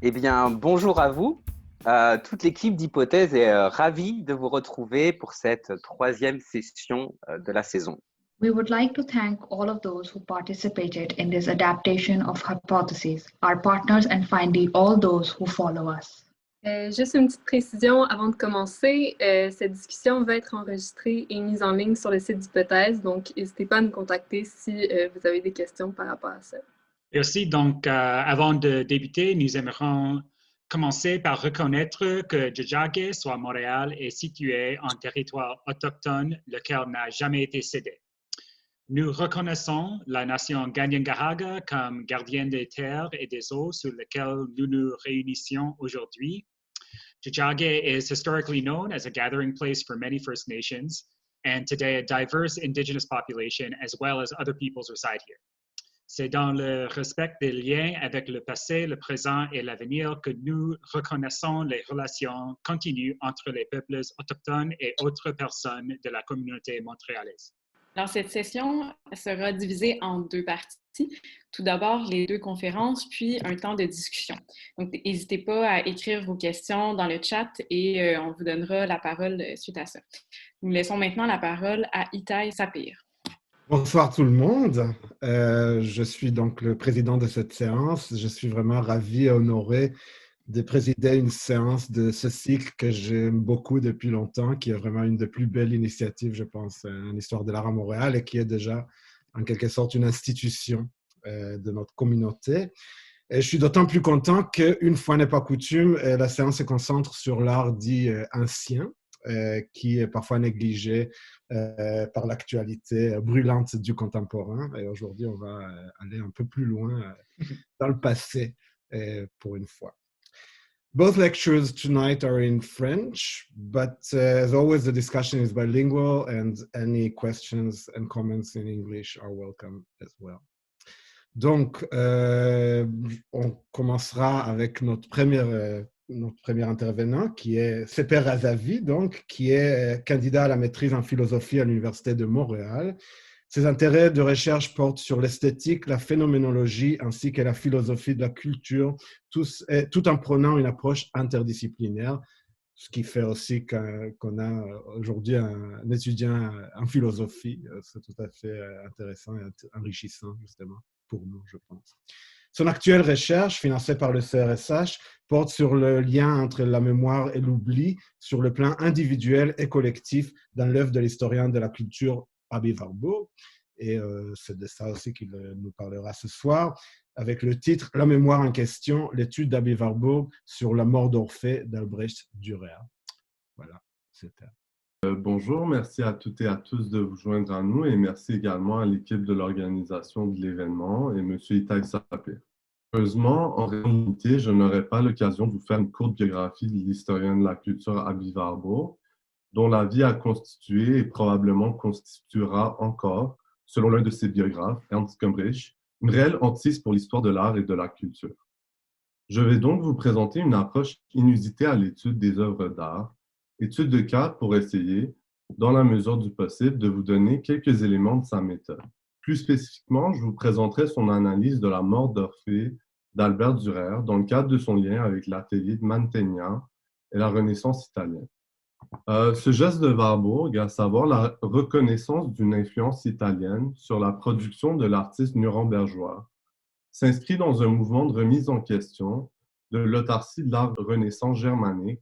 Eh bien, bonjour à vous. Toute l'équipe d'Hypothèse est ravie de vous retrouver pour cette troisième session de la saison. We would like to thank all of those who participated in this adaptation of Hypotheses, our partners, and finally all those who follow us. Juste une petite précision avant de commencer, cette discussion va être enregistrée et mise en ligne sur le site d'Hypothèse, donc n'hésitez pas à nous contacter si vous avez des questions par rapport à ça. Et aussi, donc, avant de débuter, nous aimerions commencer par reconnaître que Tiohtià:ke, soit Montréal, est situé en territoire autochtone, lequel n'a jamais été cédé. Nous reconnaissons la nation Kanien'kehá:ka comme gardienne des terres et des eaux sur lesquelles nous nous réunissions aujourd'hui. Tiohtià:ke is historically known as a gathering place for many First Nations, and today a diverse Indigenous population as well as other peoples reside here. C'est dans le respect des liens avec le passé, le présent et l'avenir que nous reconnaissons les relations continues entre les peuples autochtones et autres personnes de la communauté montréalaise. Alors, cette session sera divisée en deux parties. Tout d'abord, les deux conférences, puis un temps de discussion. Donc, n'hésitez pas à écrire vos questions dans le chat et on vous donnera la parole suite à ça. Nous laissons maintenant la parole à Itai Sapir. Bonsoir tout le monde. Je suis donc le président de cette séance. Je suis vraiment ravi et honoré de présider une séance de ce cycle que j'aime beaucoup depuis longtemps, qui est vraiment une des plus belles initiatives, je pense, en histoire de l'art à Montréal et qui est déjà en quelque sorte une institution de notre communauté. Et je suis d'autant plus content qu'une fois n'est pas coutume, la séance se concentre sur l'art dit ancien, qui est parfois négligé par l'actualité brûlante du contemporain. Et aujourd'hui, on va aller un peu plus loin dans le passé pour une fois. Both lectures tonight are in French, but as always, the discussion is bilingual and any questions and comments in English are welcome as well. Donc, on commencera avec notre premier intervenant, qui est Seper Razavi, donc, qui est candidat à la maîtrise en philosophie à l'Université de Montréal. Ses intérêts de recherche portent sur l'esthétique, la phénoménologie ainsi que la philosophie de la culture, tout en prenant une approche interdisciplinaire, ce qui fait aussi qu'on a aujourd'hui un étudiant en philosophie. C'est tout à fait intéressant et enrichissant, justement, pour nous, je pense. Son actuelle recherche, financée par le CRSH, porte sur le lien entre la mémoire et l'oubli sur le plan individuel et collectif dans l'œuvre de l'historien de la culture Aby Warburg. Et c'est de ça aussi qu'il nous parlera ce soir, avec le titre « La mémoire en question, l'étude d'Aby Warburg sur la mort d'Orphée d'Albrecht Dürer ». Voilà, c'était. Bonjour, merci à toutes et à tous de vous joindre à nous et merci également à l'équipe de l'organisation de l'événement et M. Itai Sapir. Heureusement, en réalité, je n'aurai pas l'occasion de vous faire une courte biographie de l'historien de la culture Aby Warburg, dont la vie a constitué et probablement constituera encore, selon l'un de ses biographes, Ernst Gombrich, une réelle hantise pour l'histoire de l'art et de la culture. Je vais donc vous présenter une approche inusitée à l'étude des œuvres d'art, étude de cas pour essayer, dans la mesure du possible, de vous donner quelques éléments de sa méthode. Plus spécifiquement, je vous présenterai son analyse de la mort d'Orphée d'Albert Dürer dans le cadre de son lien avec l'atelier de Mantegna et la Renaissance italienne. Ce geste de Warburg, à savoir la reconnaissance d'une influence italienne sur la production de l'artiste nurembergeois, s'inscrit dans un mouvement de remise en question de l'autarcie de l'art renaissance germanique,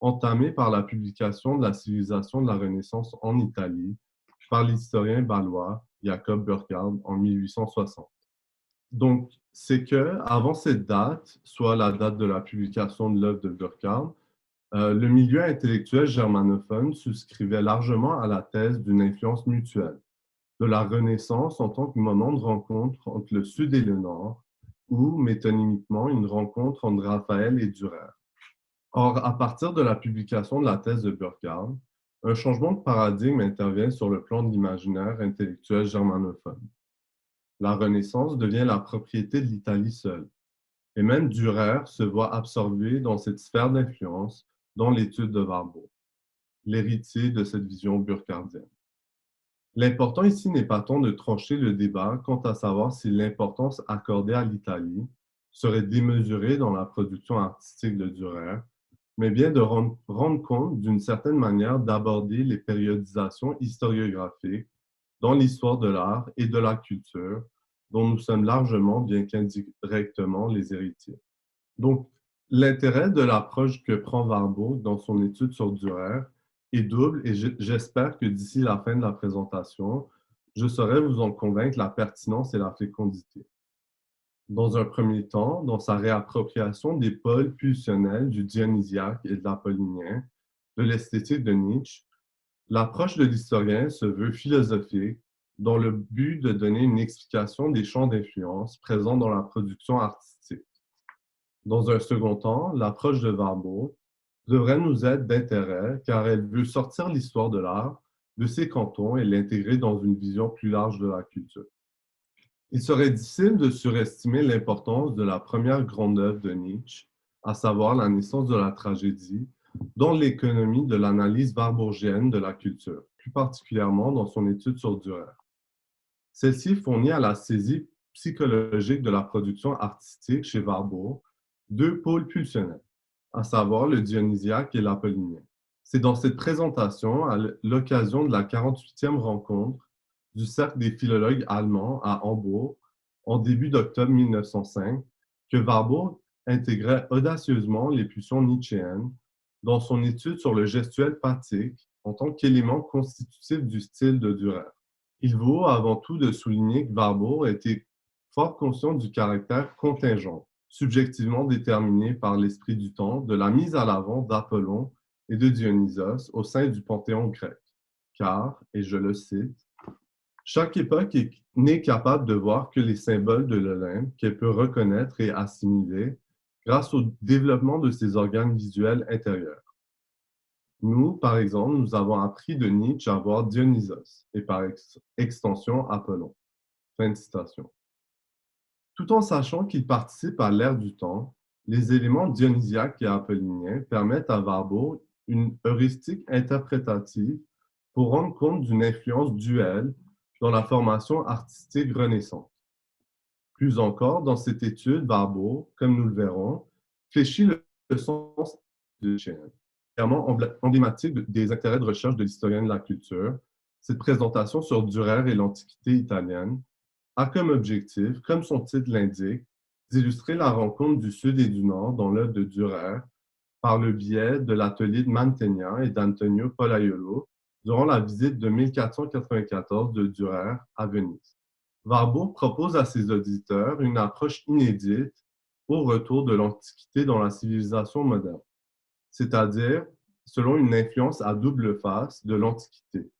entamé par la publication de la civilisation de la Renaissance en Italie par l'historien bâlois Jacob Burckhardt en 1860. Donc, c'est que, avant cette date, soit la date de la publication de l'œuvre de Burckhardt, le milieu intellectuel germanophone souscrivait largement à la thèse d'une influence mutuelle, de la Renaissance en tant que moment de rencontre entre le Sud et le Nord, ou, métonymiquement, une rencontre entre Raphaël et Dürer. Or, à partir de la publication de la thèse de Burckhardt, un changement de paradigme intervient sur le plan de l'imaginaire intellectuel germanophone. La Renaissance devient la propriété de l'Italie seule, et même Dürer se voit absorbé dans cette sphère d'influence dans l'étude de Warburg, l'héritier de cette vision burckhardienne. L'important ici n'est pas tant de trancher le débat quant à savoir si l'importance accordée à l'Italie serait démesuré dans la production artistique de Dürer, mais bien de rendre compte d'une certaine manière d'aborder les périodisations historiographiques dans l'histoire de l'art et de la culture, dont nous sommes largement, bien qu'indirectement, les héritiers. Donc, l'intérêt de l'approche que prend Warburg dans son étude sur Dürer est double et j'espère que d'ici la fin de la présentation, je saurai vous en convaincre la pertinence et la fécondité. Dans un premier temps, dans sa réappropriation des pôles pulsionnels du dionysiaque et de l'apollinien, de l'esthétique de Nietzsche, l'approche de l'historien se veut philosophique dans le but de donner une explication des champs d'influence présents dans la production artistique. Dans un second temps, l'approche de Warburg devrait nous être d'intérêt car elle veut sortir l'histoire de l'art de ses cantons et l'intégrer dans une vision plus large de la culture. Il serait difficile de surestimer l'importance de la première grande œuvre de Nietzsche, à savoir la naissance de la tragédie, dans l'économie de l'analyse warburgienne de la culture, plus particulièrement dans son étude sur Dürer. Celle-ci fournit à la saisie psychologique de la production artistique chez Warburg deux pôles pulsionnels, à savoir le dionysiaque et l'apollinien. C'est dans cette présentation, à l'occasion de la 48e rencontre du Cercle des philologues allemands à Hambourg, en début d'octobre 1905, que Warburg intégrait audacieusement les pulsions nietzschéennes dans son étude sur le gestuel pathique en tant qu'élément constitutif du style de Dürer. Il vaut avant tout de souligner que Warburg était fort conscient du caractère contingent, subjectivement déterminé par l'esprit du temps, de la mise à l'avant d'Apollon et de Dionysos au sein du panthéon grec. Car, et je le cite, chaque époque n'est capable de voir que les symboles de l'Olympe qu'elle peut reconnaître et assimiler grâce au développement de ses organes visuels intérieurs. Nous, par exemple, nous avons appris de Nietzsche à voir Dionysos et par extension Apollon. Fin de citation. Tout en sachant qu'il participe à l'ère du temps, les éléments dionysiaques et apolliniens permettent à Warburg une heuristique interprétative pour rendre compte d'une influence duelle dans la formation artistique renaissante. Plus encore, dans cette étude, Warburg, comme nous le verrons, fléchit le sens de chaîne. Clairement emblématique des intérêts de recherche de l'historien de la culture, cette présentation sur Dürer et l'Antiquité italienne a comme objectif, comme son titre l'indique, d'illustrer la rencontre du Sud et du Nord dans l'œuvre de Dürer par le biais de l'atelier de Mantegna et d'Antonio Pollaiolo durant la visite de 1494 de Dürer à Venise. Warburg propose à ses auditeurs une approche inédite au retour de l'Antiquité dans la civilisation moderne, c'est-à-dire selon une influence à double face de l'Antiquité,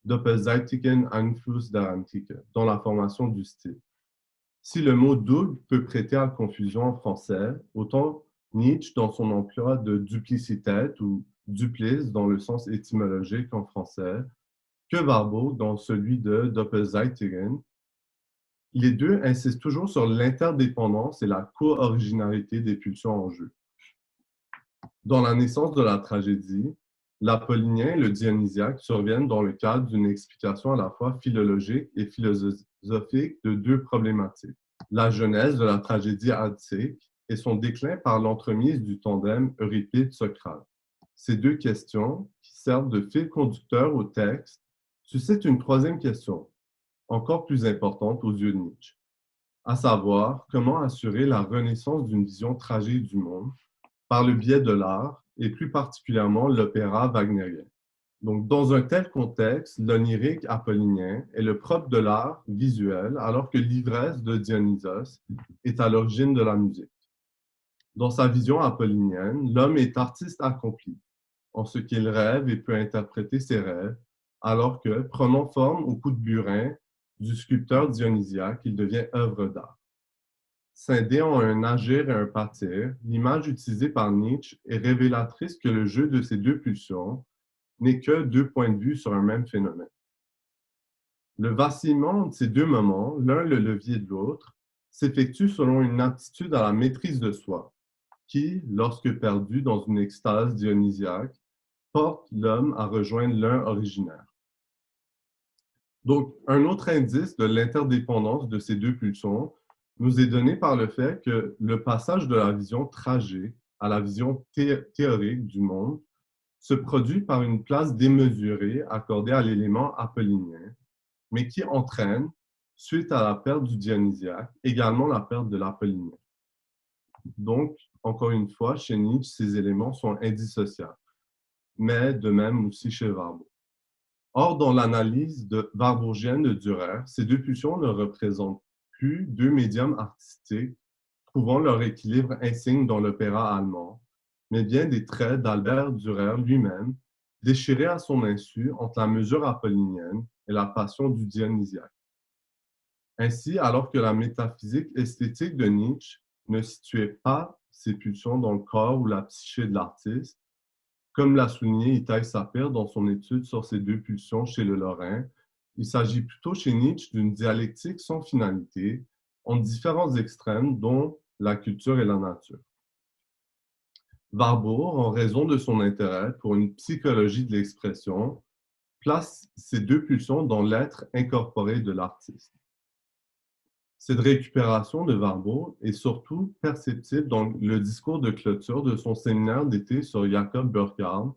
doppelseitigen Einfluss der Antike, dans la formation du style. Si le mot double peut prêter à confusion en français, autant Nietzsche, dans son emploi de duplicité ou duplice dans le sens étymologique en français, que Warburg dans celui de doppelseitigen, les deux insistent toujours sur l'interdépendance et la co-originalité des pulsions en jeu. Dans la naissance de la tragédie, l'apollinien et le dionysiaque surviennent dans le cadre d'une explication à la fois philologique et philosophique de deux problématiques. La genèse de la tragédie attique et son déclin par l'entremise du tandem Euripide-Socrate. Ces deux questions, qui servent de fil conducteur au texte, suscitent une troisième question, encore plus importante aux yeux de Nietzsche, à savoir comment assurer la renaissance d'une vision tragique du monde par le biais de l'art et plus particulièrement l'opéra wagnérien. Donc, dans un tel contexte, l'onirique apollinien est le propre de l'art visuel, alors que l'ivresse de Dionysos est à l'origine de la musique. Dans sa vision apollinienne, l'homme est artiste accompli, en ce qu'il rêve et peut interpréter ses rêves, alors que, prenant forme au coup de burin du sculpteur dionysiaque, il devient œuvre d'art. Scindé en un agir et un pâtir, l'image utilisée par Nietzsche est révélatrice que le jeu de ces deux pulsions n'est que deux points de vue sur un même phénomène. Le vacillement de ces deux moments, l'un le levier de l'autre, s'effectue selon une aptitude à la maîtrise de soi, qui, lorsque perdu dans une extase dionysiaque, porte l'homme à rejoindre l'un originaire. Donc, un autre indice de l'interdépendance de ces deux pulsions nous est donné par le fait que le passage de la vision tragique à la vision théorique du monde se produit par une place démesurée accordée à l'élément apollinien, mais qui entraîne, suite à la perte du dionysiaque, également la perte de l'apollinien. Donc, encore une fois, chez Nietzsche, ces éléments sont indissociables, mais de même aussi chez Warburg. Or, dans l'analyse warburgienne de Dürer, ces deux pulsions ne représentent plus deux médiums artistiques trouvant leur équilibre insigne dans l'opéra allemand, mais bien des traits d'Albert Dürer lui-même, déchirés à son insu entre la mesure apollinienne et la passion du dionysiaque. Ainsi, alors que la métaphysique esthétique de Nietzsche ne situait pas ces pulsions dans le corps ou la psyché de l'artiste, comme l'a souligné Itai Sapir dans son étude sur ces deux pulsions chez le Lorrain, il s'agit plutôt chez Nietzsche d'une dialectique sans finalité, entre différents extrêmes dont la culture et la nature. Warburg, en raison de son intérêt pour une psychologie de l'expression, place ces deux pulsions dans l'être incorporé de l'artiste. Cette récupération de Warburg est surtout perceptible dans le discours de clôture de son séminaire d'été sur Jacob Burckhardt,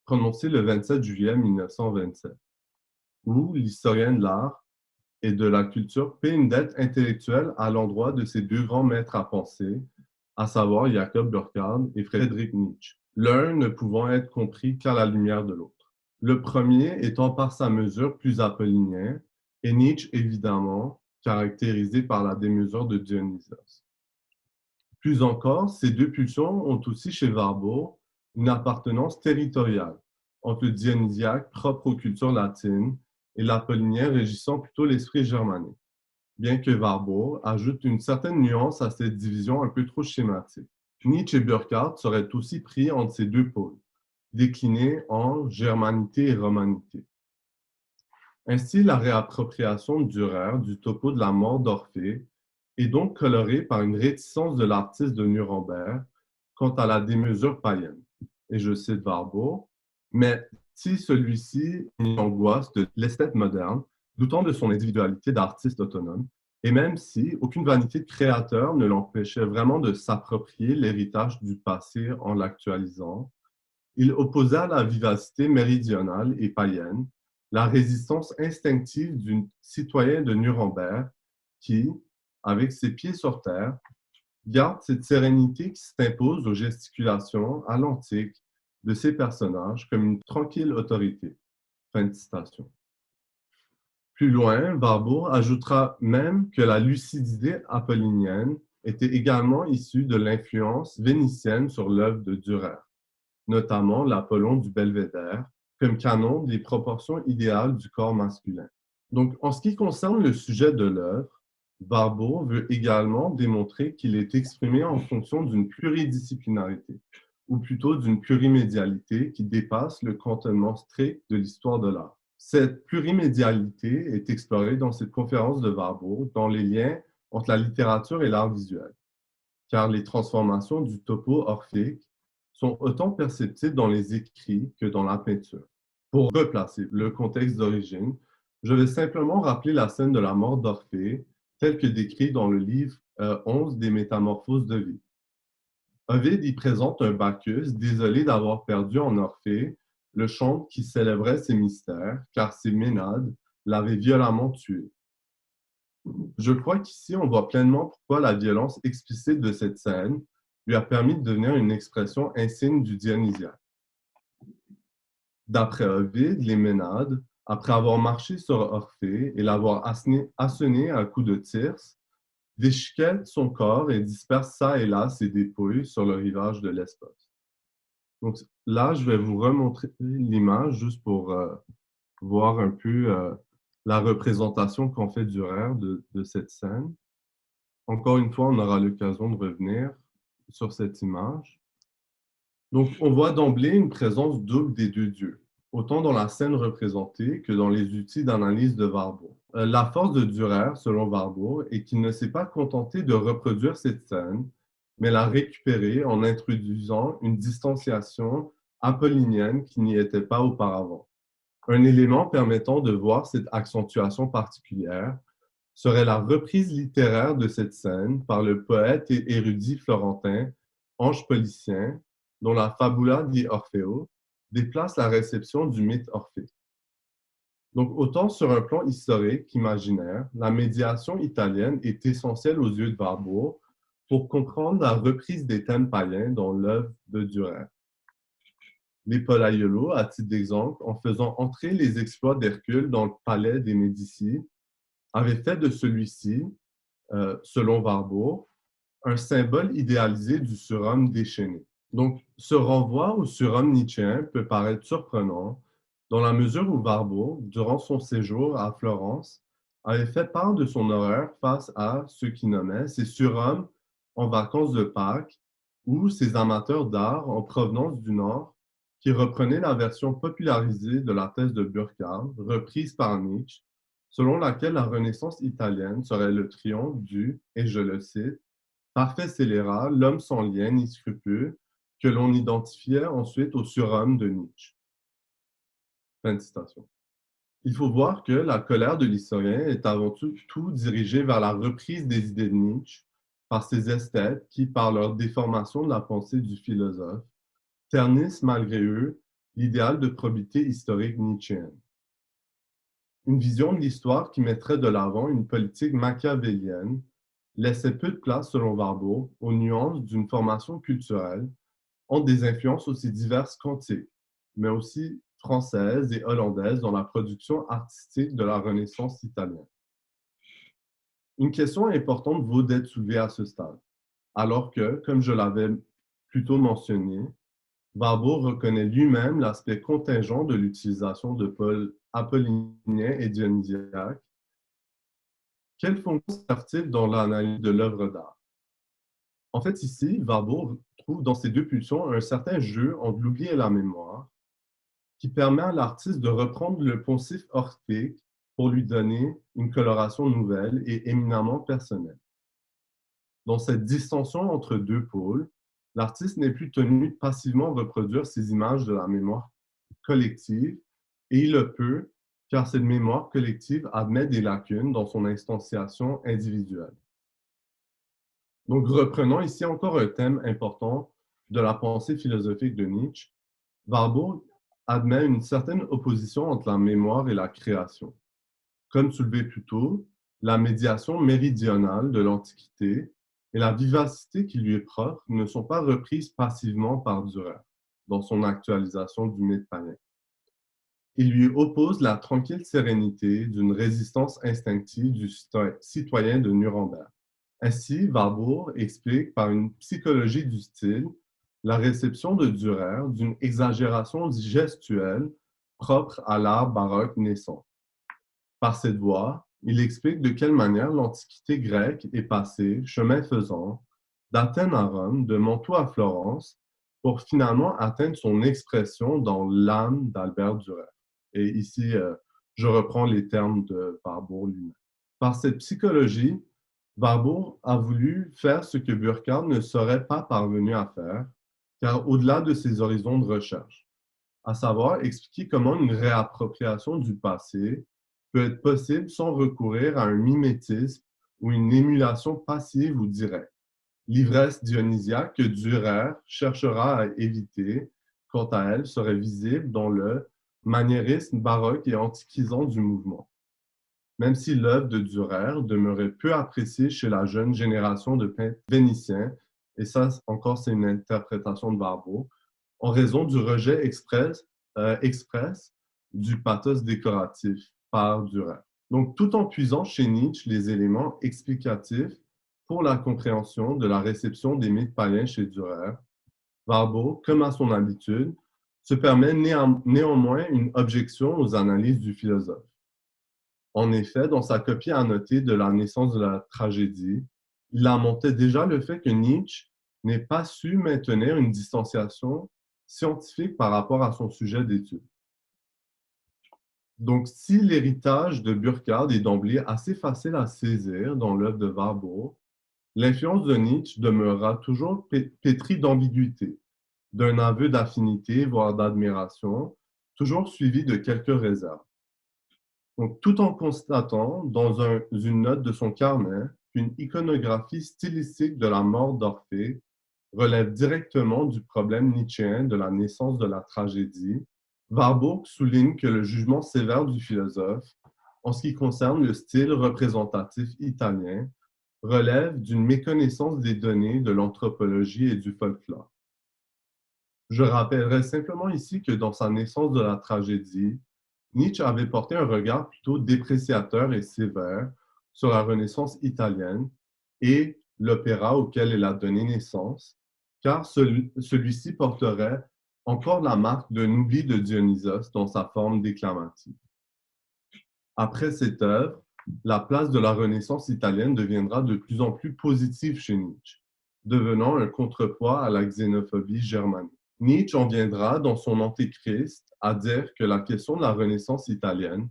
prononcé le 27 juillet 1927, où l'historien de l'art et de la culture paie une dette intellectuelle à l'endroit de ses deux grands maîtres à penser, à savoir Jacob Burckhardt et Friedrich Nietzsche, l'un ne pouvant être compris qu'à la lumière de l'autre. Le premier étant par sa mesure plus apollinien, et Nietzsche évidemment caractérisé par la démesure de Dionysos. Plus encore, ces deux pulsions ont aussi chez Warburg une appartenance territoriale entre le dionysiaque propre aux cultures latines et l'apollinien régissant plutôt l'esprit germanique, bien que Warburg ajoute une certaine nuance à cette division un peu trop schématique. Nietzsche et Burckhardt seraient aussi pris entre ces deux pôles, déclinés en germanité et romanité. Ainsi, la réappropriation de Dürer du topo de la mort d'Orphée est donc colorée par une réticence de l'artiste de Nuremberg quant à la démesure païenne. Et je cite Warburg, « Mais si celui-ci est une angoisse de l'esthète moderne, doutant de son individualité d'artiste autonome, et même si aucune vanité de créateur ne l'empêchait vraiment de s'approprier l'héritage du passé en l'actualisant, il opposait à la vivacité méridionale et païenne la résistance instinctive du citoyen de Nuremberg qui, avec ses pieds sur terre, garde cette sérénité qui s'impose aux gesticulations à l'antique de ses personnages comme une tranquille autorité. » Fin de citation. Plus loin, Warburg ajoutera même que la lucidité apollinienne était également issue de l'influence vénitienne sur l'œuvre de Dürer, notamment l'Apollon du Belvédère, comme canon des proportions idéales du corps masculin. Donc, en ce qui concerne le sujet de l'œuvre, Warburg veut également démontrer qu'il est exprimé en fonction d'une pluridisciplinarité, ou plutôt d'une plurimédialité qui dépasse le cantonnement strict de l'histoire de l'art. Cette plurimédialité est explorée dans cette conférence de Warburg dans les liens entre la littérature et l'art visuel, car les transformations du topo orphique sont autant perceptibles dans les écrits que dans la peinture. Pour replacer le contexte d'origine, je vais simplement rappeler la scène de la mort d'Orphée, telle que décrite dans le livre 11 des Métamorphoses d'Ovide. Ovide y présente un Bacchus désolé d'avoir perdu en Orphée le chantre qui célébrait ses mystères, car ses Ménades l'avaient violemment tué. Je crois qu'ici, on voit pleinement pourquoi la violence explicite de cette scène lui a permis de devenir une expression insigne du dionysiaque. D'après Ovide, les Ménades, après avoir marché sur Orphée et l'avoir assoné à coups de tirse, déchiquettent son corps et dispersent çà et là ses dépouilles sur le rivage de Lesbos. Donc là, je vais vous remontrer l'image juste pour voir un peu la représentation qu'en fait Dürer de cette scène. Encore une fois, on aura l'occasion de revenir sur cette image. Donc, on voit d'emblée une présence double des deux dieux, autant dans la scène représentée que dans les outils d'analyse de Warburg. La force de Dürer, selon Warburg, est qu'il ne s'est pas contenté de reproduire cette scène, mais l'a récupérée en introduisant une distanciation apollinienne qui n'y était pas auparavant. Un élément permettant de voir cette accentuation particulière serait la reprise littéraire de cette scène par le poète et érudit florentin Ange Policien, dont la Fabula di Orfeo déplace la réception du mythe Orphée. Donc, autant sur un plan historique qu'imaginaire, la médiation italienne est essentielle aux yeux de Warburg pour comprendre la reprise des thèmes païens dans l'œuvre de Dürer. Les Pollaiolo, à titre d'exemple, en faisant entrer les exploits d'Hercule dans le palais des Médicis, avaient fait de celui-ci, selon Warburg, un symbole idéalisé du surhomme déchaîné. Donc, ce renvoi au surhomme nietzschéen peut paraître surprenant dans la mesure où Warburg, durant son séjour à Florence, avait fait part de son horreur face à ce qu'il nommait ces surhommes en vacances de Pâques ou ces amateurs d'art en provenance du Nord qui reprenaient la version popularisée de la thèse de Burckhardt, reprise par Nietzsche, selon laquelle la Renaissance italienne serait le triomphe du, et je le cite, parfait scélérat, l'homme sans lien ni scrupule, que l'on identifiait ensuite au surhomme de Nietzsche. Fin de citation. Il faut voir que la colère de l'historien est avant tout dirigée vers la reprise des idées de Nietzsche par ces esthètes qui, par leur déformation de la pensée du philosophe, ternissent malgré eux l'idéal de probité historique nietzschéenne. Une vision de l'histoire qui mettrait de l'avant une politique machiavélienne laissait peu de place, selon Warburg, aux nuances d'une formation culturelle, ont des influences aussi diverses qu'antiques, mais aussi françaises et hollandaises dans la production artistique de la Renaissance italienne. Une question importante vaut d'être soulevée à ce stade, alors que, comme je l'avais plus tôt mentionné, Warburg reconnaît lui-même l'aspect contingent de l'utilisation de Paul apollinien et dionysiaque. Quelle fonction servent-ils dans l'analyse de l'œuvre d'art? En fait, ici, Warburg trouve dans ces deux pulsions un certain jeu entre l'oubli et la mémoire qui permet à l'artiste de reprendre le poncif orphique pour lui donner une coloration nouvelle et éminemment personnelle. Dans cette distinction entre deux pôles, l'artiste n'est plus tenu de passivement reproduire ces images de la mémoire collective et il le peut car cette mémoire collective admet des lacunes dans son instantiation individuelle. Donc, reprenons ici encore un thème important de la pensée philosophique de Nietzsche. Warburg admet une certaine opposition entre la mémoire et la création. Comme soulevé plus tôt, la médiation méridionale de l'Antiquité et la vivacité qui lui est propre ne sont pas reprises passivement par Dürer dans son actualisation du mythe païen. Il lui oppose la tranquille sérénité d'une résistance instinctive du citoyen de Nuremberg. Ainsi, Warburg explique par une psychologie du style la réception de Dürer d'une exagération gestuelle propre à l'art baroque naissant. Par cette voie, il explique de quelle manière l'Antiquité grecque est passée, chemin faisant, d'Athènes à Rome, de Mantoue à Florence, pour finalement atteindre son expression dans l'âme d'Albert Dürer. Et ici, je reprends les termes de Warburg lui-même. Par cette psychologie, Warburg a voulu faire ce que Burckhardt ne serait pas parvenu à faire, car au-delà de ses horizons de recherche, à savoir expliquer comment une réappropriation du passé peut être possible sans recourir à un mimétisme ou une émulation passive ou directe. L'ivresse dionysiaque que Dürer cherchera à éviter, quant à elle, serait visible dans le maniérisme baroque et antiquisant du mouvement. Même si l'œuvre de Dürer demeurait peu appréciée chez la jeune génération de peintres vénitiens, et ça encore c'est une interprétation de Warburg, en raison du rejet express du pathos décoratif par Dürer. Donc, tout en puisant chez Nietzsche les éléments explicatifs pour la compréhension de la réception des mythes païens chez Dürer, Warburg, comme à son habitude, se permet néanmoins une objection aux analyses du philosophe. En effet, dans sa copie annotée de la naissance de la tragédie, il lamentait déjà le fait que Nietzsche n'ait pas su maintenir une distanciation scientifique par rapport à son sujet d'étude. Donc, si l'héritage de Burckhardt est d'emblée assez facile à saisir dans l'œuvre de Warburg, l'influence de Nietzsche demeurera toujours pétrie d'ambiguïté, d'un aveu d'affinité, voire d'admiration, toujours suivi de quelques réserves. Donc, tout en constatant dans une note de son carnet qu'une iconographie stylistique de la mort d'Orphée relève directement du problème nietzschéen de la naissance de la tragédie, Warburg souligne que le jugement sévère du philosophe, en ce qui concerne le style représentatif italien, relève d'une méconnaissance des données de l'anthropologie et du folklore. Je rappellerai simplement ici que dans sa naissance de la tragédie, Nietzsche avait porté un regard plutôt dépréciateur et sévère sur la Renaissance italienne et l'opéra auquel elle a donné naissance, car celui-ci porterait encore la marque d'un oubli de Dionysos dans sa forme déclamative. Après cette œuvre, la place de la Renaissance italienne deviendra de plus en plus positive chez Nietzsche, devenant un contrepoids à la xénophobie germanique. Nietzsche en viendra, dans son Antéchrist, à dire que la question de la Renaissance italienne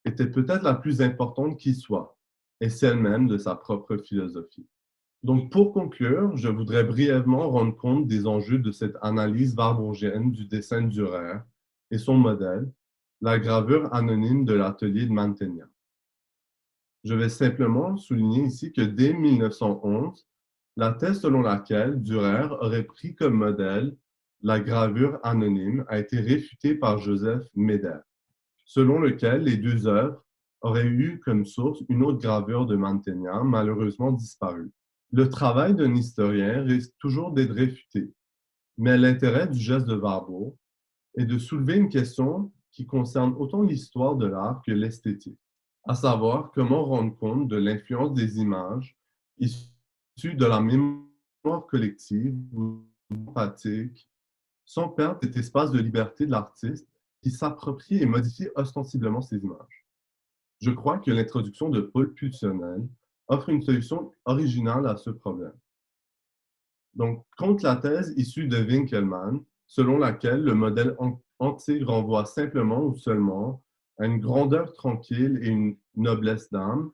était peut-être la plus importante qui soit, et celle même de sa propre philosophie. Donc, pour conclure, je voudrais brièvement rendre compte des enjeux de cette analyse warburgienne du dessin de Dürer et son modèle, la gravure anonyme de l'atelier de Mantegna. Je vais simplement souligner ici que dès 1911, la thèse selon laquelle Dürer aurait pris comme modèle la gravure anonyme a été réfutée par Joseph Meder, selon lequel les deux œuvres auraient eu comme source une autre gravure de Mantegna, malheureusement disparue. Le travail d'un historien risque toujours d'être réfuté, mais l'intérêt du geste de Warburg est de soulever une question qui concerne autant l'histoire de l'art que l'esthétique, à savoir comment rendre compte de l'influence des images issues de la mémoire collective ou empathique, sans perdre cet espace de liberté de l'artiste qui s'approprie et modifie ostensiblement ces images. Je crois que l'introduction de Paul Pulsionnel offre une solution originale à ce problème. Donc, contre la thèse issue de Winkelmann, selon laquelle le modèle antique renvoie simplement ou seulement à une grandeur tranquille et une noblesse d'âme,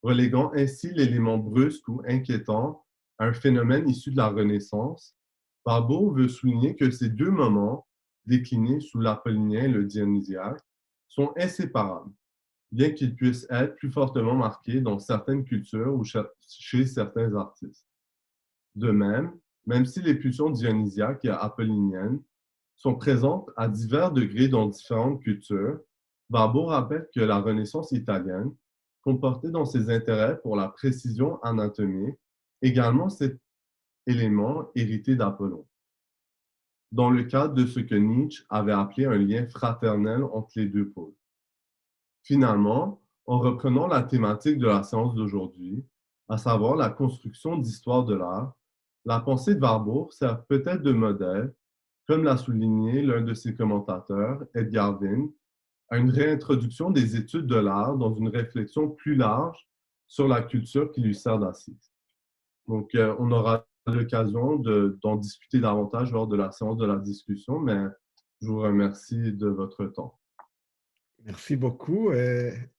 reléguant ainsi l'élément brusque ou inquiétant à un phénomène issu de la Renaissance, Warburg veut souligner que ces deux moments, déclinés sous l'apollinien et le dionysiaque, sont inséparables, bien qu'ils puissent être plus fortement marqués dans certaines cultures ou chez certains artistes. De même si les pulsions dionysiaques et apolliniennes sont présentes à divers degrés dans différentes cultures, Warburg rappelle que la Renaissance italienne comportait dans ses intérêts pour la précision anatomique également cet élément hérité d'Apollon, dans le cadre de ce que Nietzsche avait appelé un lien fraternel entre les deux pôles. Finalement, en reprenant la thématique de la séance d'aujourd'hui, à savoir la construction d'histoire de l'art, la pensée de Warburg sert peut-être de modèle, comme l'a souligné l'un de ses commentateurs, Edgar Wynne, à une réintroduction des études de l'art dans une réflexion plus large sur la culture qui lui sert d'assise. Donc, on aura l'occasion d'en discuter davantage lors de la séance de la discussion, mais je vous remercie de votre temps. Merci beaucoup,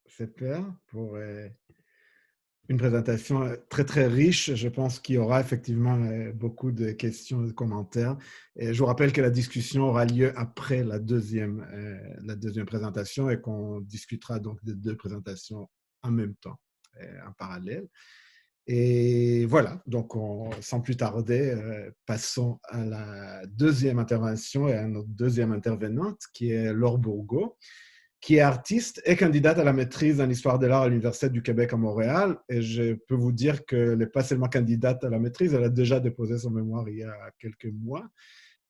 Sepper, pour une présentation très, très riche. Je pense qu'il y aura effectivement beaucoup de questions et de commentaires. Et je vous rappelle que la discussion aura lieu après la deuxième présentation et qu'on discutera donc des deux présentations en même temps, en parallèle. Et voilà, donc sans plus tarder, passons à la deuxième intervention et à notre deuxième intervenante, qui est Laure Bourgault, qui est artiste et candidate à la maîtrise en histoire de l'art à l'Université du Québec à Montréal. Et je peux vous dire qu'elle n'est pas seulement candidate à la maîtrise, elle a déjà déposé son mémoire il y a quelques mois.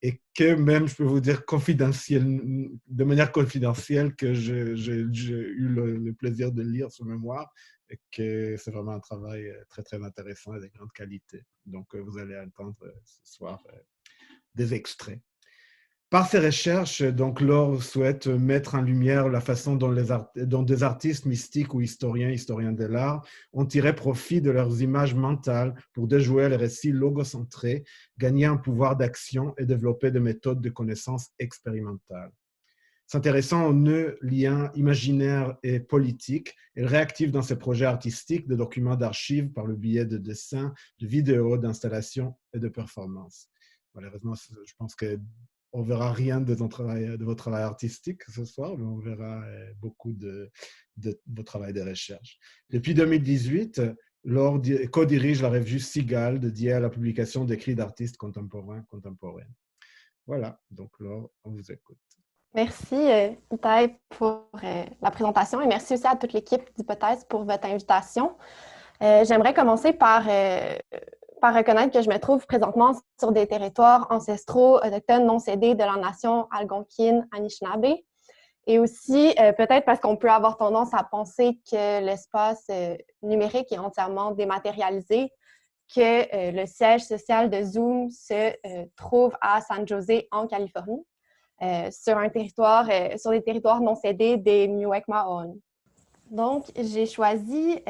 Et que même, je peux vous dire de manière confidentielle, que j'ai eu le plaisir de lire son mémoire et que c'est vraiment un travail très, très intéressant et de grande qualité. Donc, vous allez entendre ce soir des extraits. Par ses recherches, donc, Laure souhaite mettre en lumière la façon dont des artistes mystiques ou historiens de l'art ont tiré profit de leurs images mentales pour déjouer les récits logocentrés, gagner un pouvoir d'action et développer des méthodes de connaissance expérimentales. S'intéressant aux nœuds, liens imaginaires et politiques, elle réactive dans ses projets artistiques des documents d'archives par le biais de dessins, de vidéos, d'installations et de performances. Malheureusement, je pense que on verra rien de votre travail artistique ce soir, mais on verra beaucoup de votre travail de recherche. Depuis 2018, Laure co-dirige la revue Cigale dédiée à la publication d'écrits d'artistes contemporains. Voilà, donc Laure, on vous écoute. Merci, Itaï, pour la présentation et merci aussi à toute l'équipe d'Hypothèse pour votre invitation. J'aimerais commencer par reconnaître que je me trouve présentement sur des territoires ancestraux autochtones non cédés de la nation algonquine Anishinaabe. Et aussi, peut-être parce qu'on peut avoir tendance à penser que l'espace numérique est entièrement dématérialisé, que le siège social de Zoom se trouve à San José, en Californie, sur des territoires non cédés des Mi'kmaq. Donc, j'ai choisi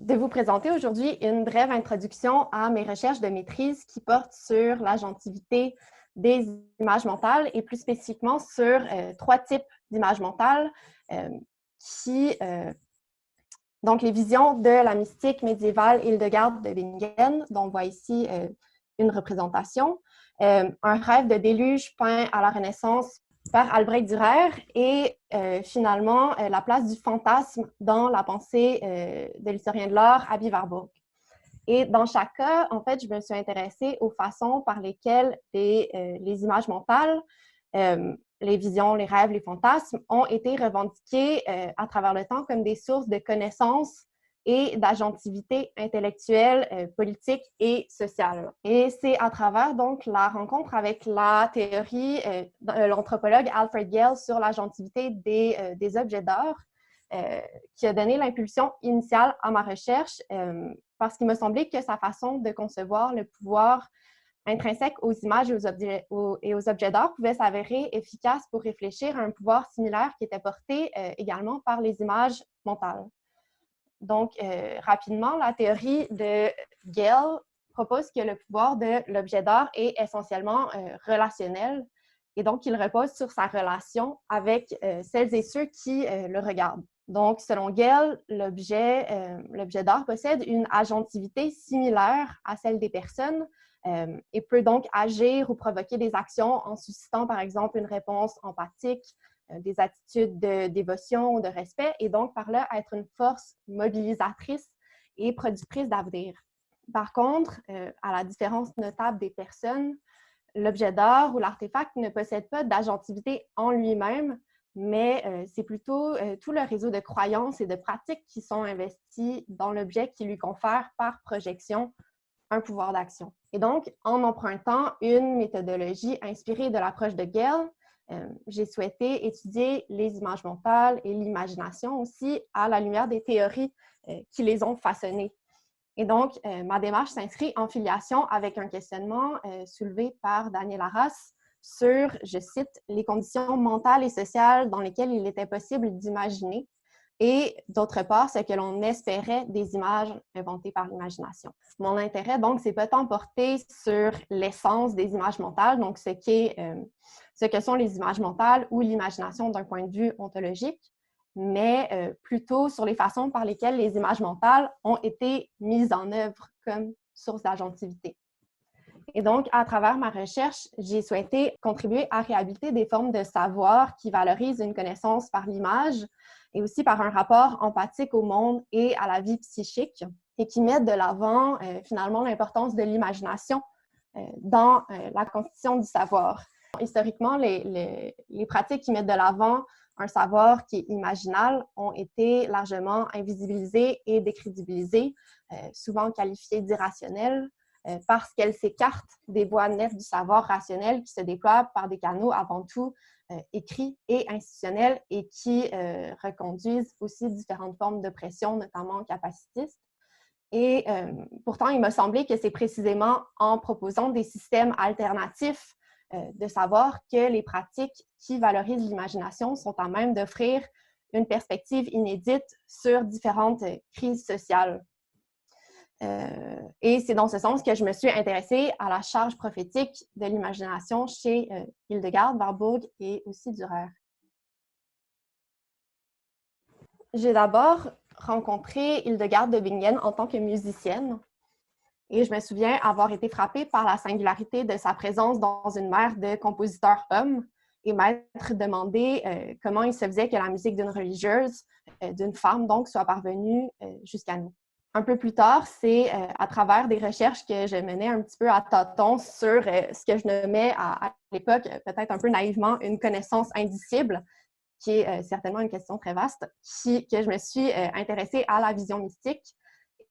de vous présenter aujourd'hui une brève introduction à mes recherches de maîtrise qui portent sur l'agentivité des images mentales et plus spécifiquement sur 3 types d'images mentales donc les visions de la mystique médiévale Hildegarde de Bingen, dont on voit ici une représentation, un rêve de déluge peint à la Renaissance par Albrecht Dürer et finalement la place du fantasme dans la pensée de l'historien de l'art Aby Warburg. Et dans chaque cas, en fait, je me suis intéressée aux façons par lesquelles les images mentales, les visions, les rêves, les fantasmes ont été revendiqués à travers le temps comme des sources de connaissances et d'agentivité intellectuelle, politique et sociale. Et c'est à travers donc la rencontre avec la théorie de l'anthropologue Alfred Gale sur l'agentivité des objets d'art qui a donné l'impulsion initiale à ma recherche parce qu'il me semblait que sa façon de concevoir le pouvoir intrinsèque aux images et aux objets d'art pouvait s'avérer efficace pour réfléchir à un pouvoir similaire qui était porté également par les images mentales. Donc, rapidement, la théorie de Gale propose que le pouvoir de l'objet d'art est essentiellement relationnel et donc il repose sur sa relation avec celles et ceux qui le regardent. Donc, selon Gale, l'objet d'art possède une agentivité similaire à celle des personnes et peut donc agir ou provoquer des actions en suscitant, par exemple, une réponse empathique, des attitudes de dévotion ou de respect, et donc par là être une force mobilisatrice et productrice d'avenir. Par contre, à la différence notable des personnes, l'objet d'art ou l'artefact ne possède pas d'agentivité en lui-même, mais c'est plutôt tout le réseau de croyances et de pratiques qui sont investis dans l'objet qui lui confère par projection un pouvoir d'action. Et donc, en empruntant une méthodologie inspirée de l'approche de Gale, j'ai souhaité étudier les images mentales et l'imagination aussi à la lumière des théories qui les ont façonnées. Et donc, ma démarche s'inscrit en filiation avec un questionnement soulevé par Daniel Arras sur, je cite, les conditions mentales et sociales dans lesquelles il était possible d'imaginer et d'autre part, ce que l'on espérait des images inventées par l'imagination. Mon intérêt, donc, c'est pas tant porté sur l'essence des images mentales, donc ce que sont les images mentales ou l'imagination d'un point de vue ontologique, mais plutôt sur les façons par lesquelles les images mentales ont été mises en œuvre comme source d'agentivité. Et donc, à travers ma recherche, j'ai souhaité contribuer à réhabiliter des formes de savoir qui valorisent une connaissance par l'image et aussi par un rapport empathique au monde et à la vie psychique et qui mettent de l'avant finalement l'importance de l'imagination dans la constitution du savoir. Historiquement, les pratiques qui mettent de l'avant un savoir qui est imaginal ont été largement invisibilisées et décrédibilisées, souvent qualifiées d'irrationnelles, parce qu'elles s'écartent des voies nettes du savoir rationnel qui se déploient par des canaux avant tout écrits et institutionnels et qui reconduisent aussi différentes formes d'oppression, notamment capacitistes. Et pourtant, il m'a semblé que c'est précisément en proposant des systèmes alternatifs de savoir que les pratiques qui valorisent l'imagination sont à même d'offrir une perspective inédite sur différentes crises sociales. Et c'est dans ce sens que je me suis intéressée à la charge prophétique de l'imagination chez Hildegarde, Warburg et aussi Dürer. J'ai d'abord rencontré Hildegarde de Bingen en tant que musicienne Et je me souviens avoir été frappée par la singularité de sa présence dans une mer de compositeurs hommes et m'être demandé comment il se faisait que la musique d'une religieuse, d'une femme donc, soit parvenue jusqu'à nous. Un peu plus tard, c'est à travers des recherches que je menais un petit peu à tâtons sur ce que je nommais à l'époque, peut-être un peu naïvement, une connaissance indicible, qui est certainement une question très vaste, que je me suis intéressée à la vision mystique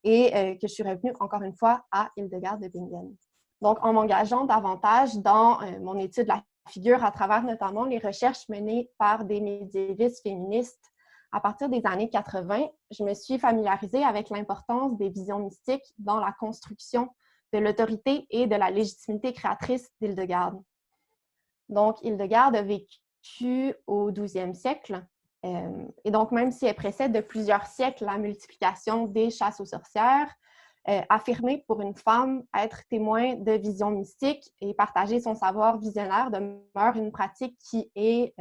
et que je suis revenue encore une fois à Hildegard de Bingen. Donc, en m'engageant davantage dans mon étude de la figure à travers notamment les recherches menées par des médiévistes féministes à partir des années 80, je me suis familiarisée avec l'importance des visions mystiques dans la construction de l'autorité et de la légitimité créatrice d'Hildegard. Donc, Hildegard a vécu au 12e siècle, et donc même si elle précède de plusieurs siècles la multiplication des chasses aux sorcières, affirmer pour une femme être témoin de visions mystiques et partager son savoir visionnaire demeure une pratique qui est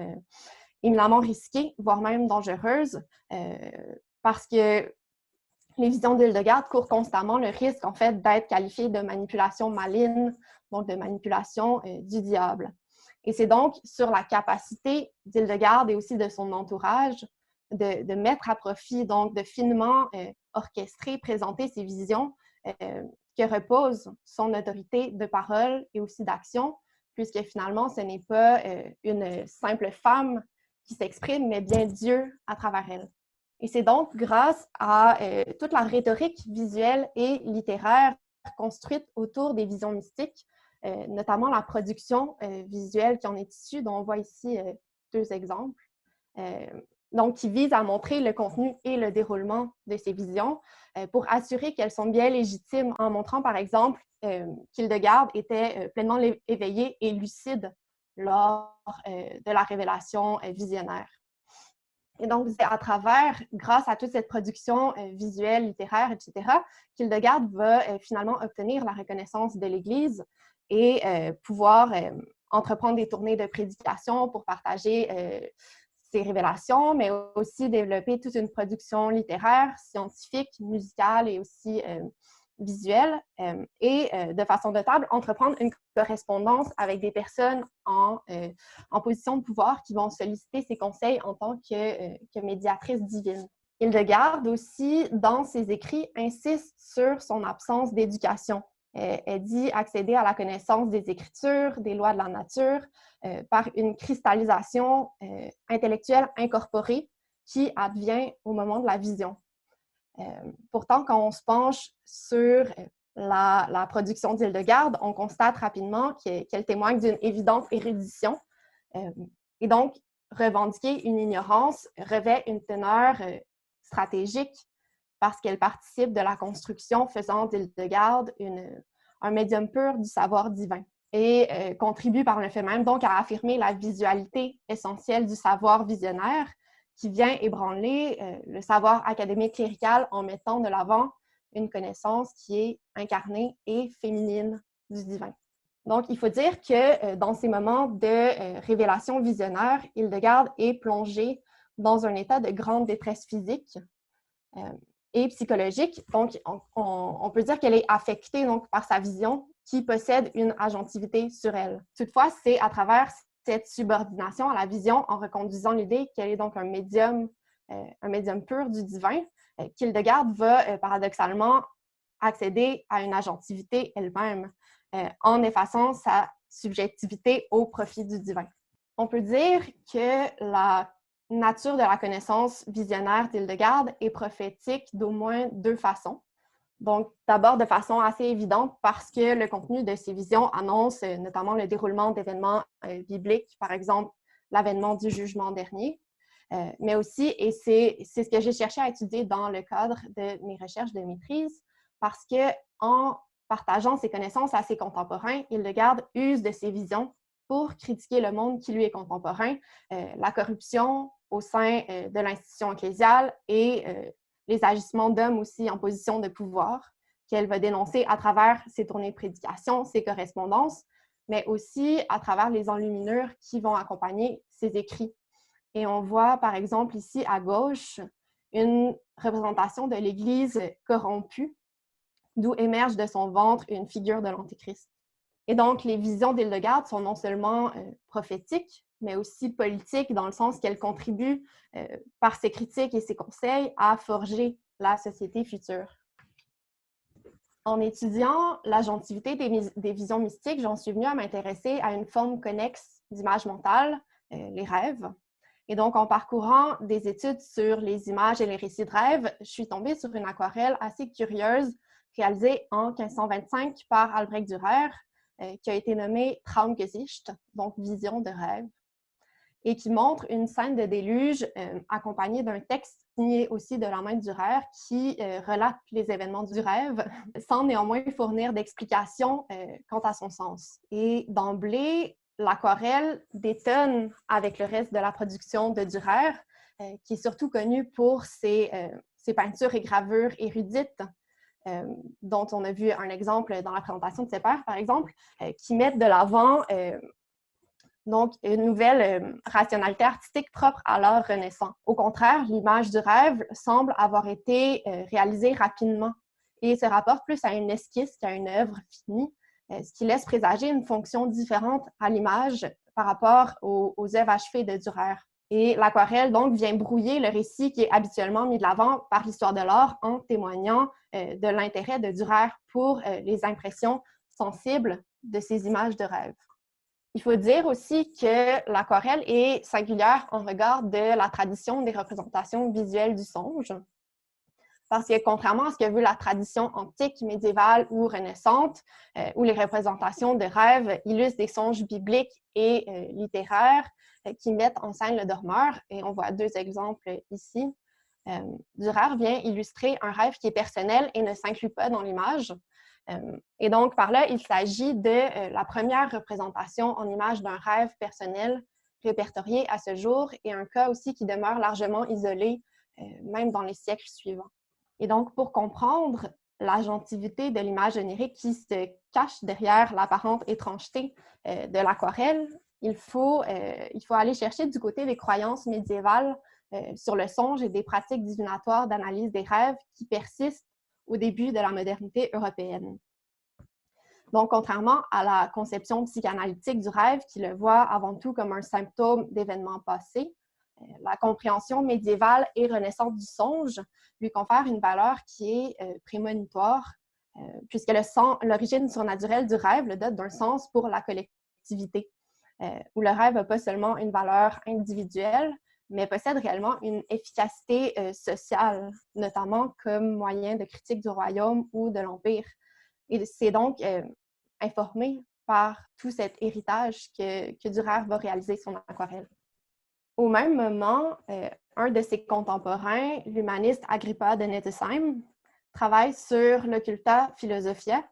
éminemment risquée, voire même dangereuse, parce que les visions d'Hildegard courent constamment le risque, en fait, d'être qualifiées de manipulation maligne, donc de manipulation du diable. Et c'est donc sur la capacité d'Hildegard et aussi de son entourage de mettre à profit, donc de finement orchestrer, présenter ses visions que repose son autorité de parole et aussi d'action, puisque finalement, ce n'est pas une simple femme qui s'exprime, mais bien Dieu à travers elle. Et c'est donc grâce à toute la rhétorique visuelle et littéraire construite autour des visions mystiques, notamment la production visuelle qui en est issue, dont on voit ici deux exemples, donc qui vise à montrer le contenu et le déroulement de ces visions pour assurer qu'elles sont bien légitimes, en montrant par exemple qu'Hildegard était pleinement éveillée et lucide lors de la révélation visionnaire. Et donc, c'est à travers, grâce à toute cette production visuelle, littéraire, etc., qu'Hildegard va finalement obtenir la reconnaissance de l'Église et pouvoir entreprendre des tournées de prédication pour partager ses révélations, mais aussi développer toute une production littéraire, scientifique, musicale et aussi visuelle, et de façon notable, entreprendre une correspondance avec des personnes en position de pouvoir qui vont solliciter ses conseils en tant que médiatrice divine. Hildegard aussi, dans ses écrits, insiste sur son absence d'éducation. Elle dit accéder à la connaissance des Écritures, des lois de la nature, par une cristallisation intellectuelle incorporée qui advient au moment de la vision. Pourtant, quand on se penche sur la production d'Hildegard, on constate rapidement qu'elle témoigne d'une évidente érudition. Et donc, revendiquer une ignorance revêt une teneur stratégique parce qu'elle participe de la construction faisant d'Hildegard un médium pur du savoir divin et contribue par le fait même donc à affirmer la visualité essentielle du savoir visionnaire qui vient ébranler le savoir académique clérical en mettant de l'avant une connaissance qui est incarnée et féminine du divin. Donc, il faut dire que dans ces moments de révélation visionnaire, Hildegard est plongée dans un état de grande détresse physique et psychologique. Donc, on peut dire qu'elle est affectée donc, par sa vision qui possède une agentivité sur elle. Toutefois, c'est à travers cette subordination à la vision, en reconduisant l'idée qu'elle est donc un médium pur du divin, qu'Hildegard va paradoxalement accéder à une agentivité elle-même, en effaçant sa subjectivité au profit du divin. On peut dire que la nature de la connaissance visionnaire d'Hildegard est prophétique d'au moins deux façons. Donc, d'abord de façon assez évidente parce que le contenu de ces visions annonce notamment le déroulement d'événements bibliques, par exemple l'avènement du jugement dernier, mais aussi, et c'est ce que j'ai cherché à étudier dans le cadre de mes recherches de maîtrise, parce qu'en partageant ses connaissances à ses contemporains, Hildegard use de ses visions pour critiquer le monde qui lui est contemporain, la corruption au sein de l'institution ecclésiale et les agissements d'hommes aussi en position de pouvoir, qu'elle va dénoncer à travers ses tournées de prédication, ses correspondances, mais aussi à travers les enluminures qui vont accompagner ses écrits. Et on voit, par exemple, ici à gauche, une représentation de l'Église corrompue d'où émerge de son ventre une figure de l'Antéchrist. Et donc, les visions d'Hildegarde sont non seulement prophétiques, mais aussi politiques, dans le sens qu'elles contribuent, par ses critiques et ses conseils, à forger la société future. En étudiant l'agentivité des visions mystiques, j'en suis venue à m'intéresser à une forme connexe d'image mentale, les rêves. Et donc, en parcourant des études sur les images et les récits de rêves, je suis tombée sur une aquarelle assez curieuse réalisée en 1525 par Albrecht Dürer, qui a été nommée Traumgesicht, donc vision de rêve, et qui montre une scène de déluge accompagnée d'un texte signé aussi de la main de Dürer qui relate les événements du rêve, sans néanmoins fournir d'explications quant à son sens. Et d'emblée, l'aquarelle détonne avec le reste de la production de Dürer, qui est surtout connu pour ses peintures et gravures érudites, dont on a vu un exemple dans la présentation de ses pairs, par exemple, qui mettent de l'avant donc une nouvelle rationalité artistique propre à l'art renaissant. Au contraire, l'image du rêve semble avoir été réalisée rapidement et se rapporte plus à une esquisse qu'à une œuvre finie, ce qui laisse présager une fonction différente à l'image par rapport aux œuvres achevées de Dürer. Et l'aquarelle, donc, vient brouiller le récit qui est habituellement mis de l'avant par l'histoire de l'art en témoignant de l'intérêt de Dürer pour les impressions sensibles de ces images de rêve. Il faut dire aussi que l'aquarelle est singulière en regard de la tradition des représentations visuelles du songe, parce que contrairement à ce que veut la tradition antique, médiévale ou renaissante, où les représentations de rêves illustrent des songes bibliques et littéraires qui mettent en scène le dormeur, et on voit deux exemples ici. Dürer vient illustrer un rêve qui est personnel et ne s'inclut pas dans l'image. Et donc, par là, il s'agit de la première représentation en image d'un rêve personnel répertorié à ce jour et un cas aussi qui demeure largement isolé, même dans les siècles suivants. Et donc, pour comprendre l'agentivité de l'image onirique qui se cache derrière l'apparente étrangeté de l'aquarelle, il faut aller chercher du côté des croyances médiévales sur le songe et des pratiques divinatoires d'analyse des rêves qui persistent au début de la modernité européenne. Donc, contrairement à la conception psychanalytique du rêve qui le voit avant tout comme un symptôme d'événements passés, la compréhension médiévale et renaissante du songe lui confère une valeur qui est prémonitoire, puisque l'origine surnaturelle du rêve le dote d'un sens pour la collectivité, où le rêve n'a pas seulement une valeur individuelle, mais possède réellement une efficacité sociale, notamment comme moyen de critique du royaume ou de l'Empire. Et c'est donc informé par tout cet héritage que Dürer va réaliser son aquarelle. Au même moment, un de ses contemporains, l'humaniste Agrippa de Nettesheim, travaille sur l'Occulta Philosophia,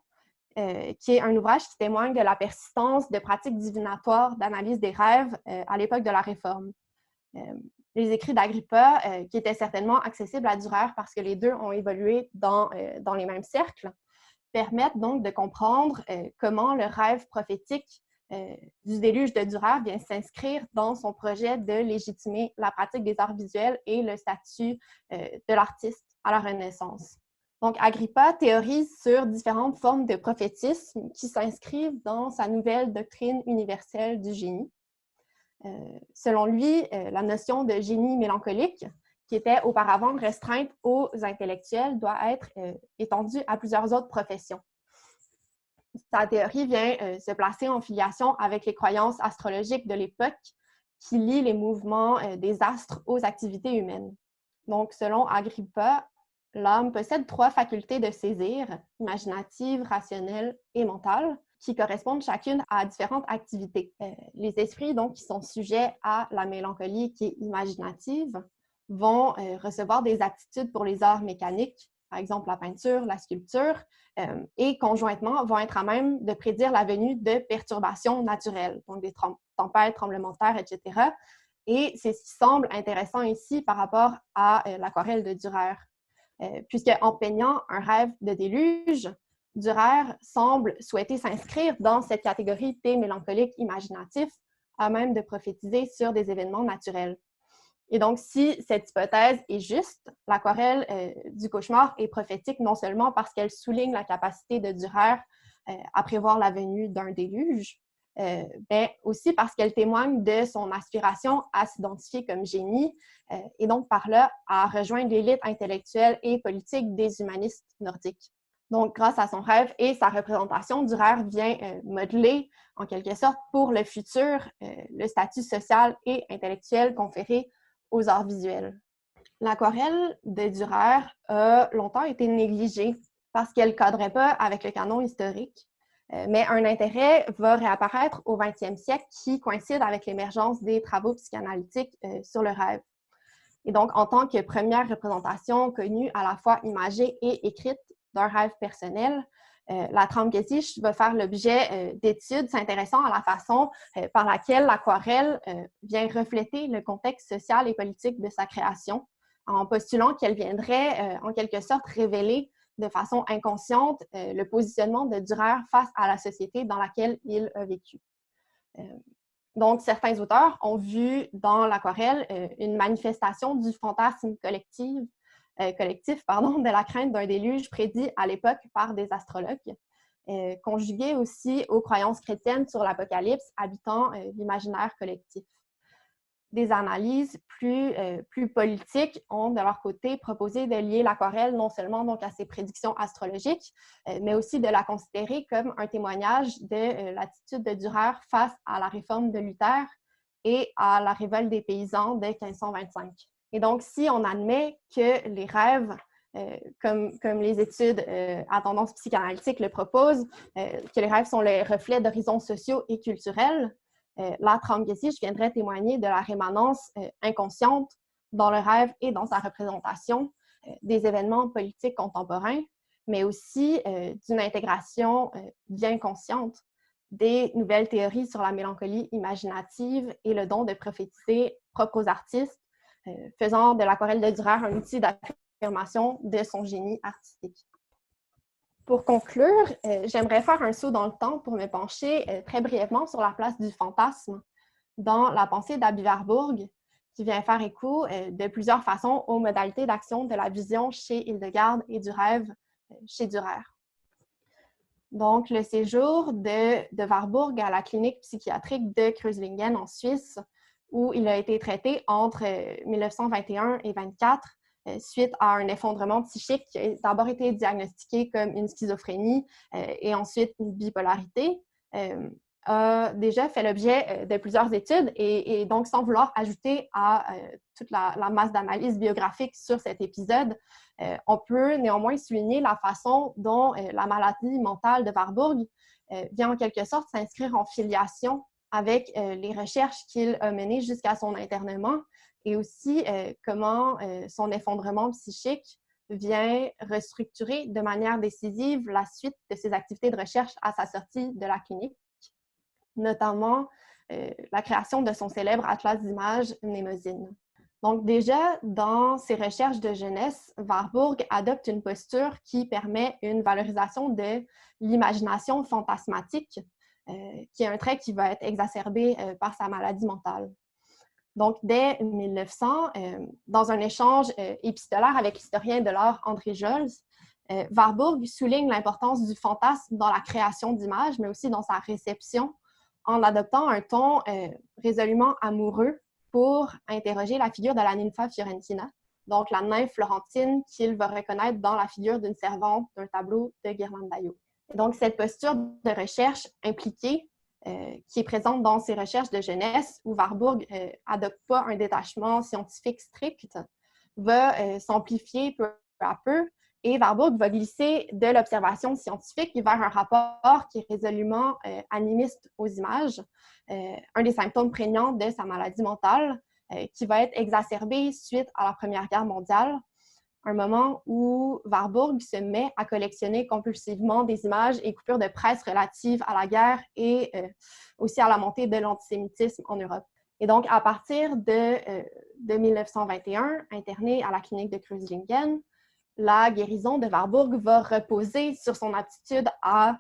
qui est un ouvrage qui témoigne de la persistance de pratiques divinatoires d'analyse des rêves à l'époque de la Réforme. Les écrits d'Agrippa, qui étaient certainement accessibles à Dürer parce que les deux ont évolué dans les mêmes cercles, permettent donc de comprendre comment le rêve prophétique du déluge de Dürer vient s'inscrire dans son projet de légitimer la pratique des arts visuels et le statut de l'artiste à la Renaissance. Donc, Agrippa théorise sur différentes formes de prophétisme qui s'inscrivent dans sa nouvelle doctrine universelle du génie. Selon lui, la notion de génie mélancolique, qui était auparavant restreinte aux intellectuels, doit être étendue à plusieurs autres professions. Sa théorie vient se placer en filiation avec les croyances astrologiques de l'époque qui lient les mouvements des astres aux activités humaines. Donc, selon Agrippa, l'âme possède 3 facultés de saisir, imaginative, rationnelle et mentale, qui correspondent chacune à différentes activités. Les esprits, donc, qui sont sujets à la mélancolie qui est imaginative, vont recevoir des aptitudes pour les arts mécaniques, par exemple la peinture, la sculpture, et conjointement vont être à même de prédire la venue de perturbations naturelles, donc des tempêtes, tremblements de terre, etc. Et c'est ce qui semble intéressant ici par rapport à l'aquarelle de Dürer, puisque en peignant un rêve de déluge, Dürer semble souhaiter s'inscrire dans cette catégorie des mélancoliques imaginatifs, à même de prophétiser sur des événements naturels. Et donc, si cette hypothèse est juste, l'aquarelle du cauchemar est prophétique non seulement parce qu'elle souligne la capacité de Dürer à prévoir la venue d'un déluge, mais aussi parce qu'elle témoigne de son aspiration à s'identifier comme génie et donc par là à rejoindre l'élite intellectuelle et politique des humanistes nordiques. Donc, grâce à son rêve et sa représentation, Dürer vient modeler, en quelque sorte, pour le futur, le statut social et intellectuel conféré aux arts visuels. L'aquarelle de Dürer a longtemps été négligée parce qu'elle ne cadrait pas avec le canon historique, mais un intérêt va réapparaître au 20e siècle qui coïncide avec l'émergence des travaux psychanalytiques sur le rêve. Et donc, en tant que première représentation connue à la fois imagée et écrite d'un rêve personnel, la Traumgesicht va faire l'objet d'études s'intéressant à la façon par laquelle l'aquarelle vient refléter le contexte social et politique de sa création, en postulant qu'elle viendrait en quelque sorte révéler de façon inconsciente le positionnement de Dürer face à la société dans laquelle il a vécu. Donc, certains auteurs ont vu dans l'aquarelle une manifestation du fantasme collectif de la crainte d'un déluge prédit à l'époque par des astrologues, conjugué aussi aux croyances chrétiennes sur l'apocalypse habitant l'imaginaire collectif. Des analyses plus politiques ont, de leur côté, proposé de lier l'aquarelle non seulement donc, à ses prédictions astrologiques, mais aussi de la considérer comme un témoignage de l'attitude de Dürer face à la réforme de Luther et à la révolte des paysans de 1525. Et donc, si on admet que les rêves, comme les études à tendance psychanalytique le proposent, que les rêves sont le reflet d'horizons sociaux et culturels, la Traumgesicht viendrait témoigner de la rémanence inconsciente dans le rêve et dans sa représentation des événements politiques contemporains, mais aussi d'une intégration bien consciente des nouvelles théories sur la mélancolie imaginative et le don de prophétiser propre aux artistes, faisant de l'aquarelle de Dürer un outil d'affirmation de son génie artistique. Pour conclure, j'aimerais faire un saut dans le temps pour me pencher très brièvement sur la place du fantasme dans la pensée d'Aby Warburg, qui vient faire écho de plusieurs façons aux modalités d'action de la vision chez Hildegard et du rêve chez Dürer. Donc, le séjour de Warburg à la clinique psychiatrique de Kreuzlingen en Suisse, où il a été traité entre 1921 et 1924, suite à un effondrement psychique qui a d'abord été diagnostiqué comme une schizophrénie et ensuite une bipolarité, a déjà fait l'objet de plusieurs études et donc sans vouloir ajouter à toute la masse d'analyses biographiques sur cet épisode, on peut néanmoins souligner la façon dont la maladie mentale de Warburg vient en quelque sorte s'inscrire en filiation avec les recherches qu'il a menées jusqu'à son internement et aussi comment son effondrement psychique vient restructurer de manière décisive la suite de ses activités de recherche à sa sortie de la clinique, notamment la création de son célèbre atlas d'images Mnemosyne. Donc déjà, dans ses recherches de jeunesse, Warburg adopte une posture qui permet une valorisation de l'imagination fantasmatique, qui est un trait qui va être exacerbé par sa maladie mentale. Donc, dès 1900, dans un échange épistolaire avec l'historien de l'art André Jols, Warburg souligne l'importance du fantasme dans la création d'images, mais aussi dans sa réception, en adoptant un ton résolument amoureux pour interroger la figure de la Nympha Fiorentina, donc la nymphe florentine qu'il va reconnaître dans la figure d'une servante d'un tableau de Ghirlandaio. Et donc, cette posture de recherche impliquée, qui est présente dans ses recherches de jeunesse, où Warburg n'adopte pas un détachement scientifique strict, va s'amplifier peu à peu, et Warburg va glisser de l'observation scientifique vers un rapport qui est résolument animiste aux images, un des symptômes prégnants de sa maladie mentale, qui va être exacerbé suite à la Première Guerre mondiale, un moment où Warburg se met à collectionner compulsivement des images et coupures de presse relatives à la guerre et aussi à la montée de l'antisémitisme en Europe. Et donc, à partir de 1921, interné à la clinique de Kreuzlingen, la guérison de Warburg va reposer sur son aptitude à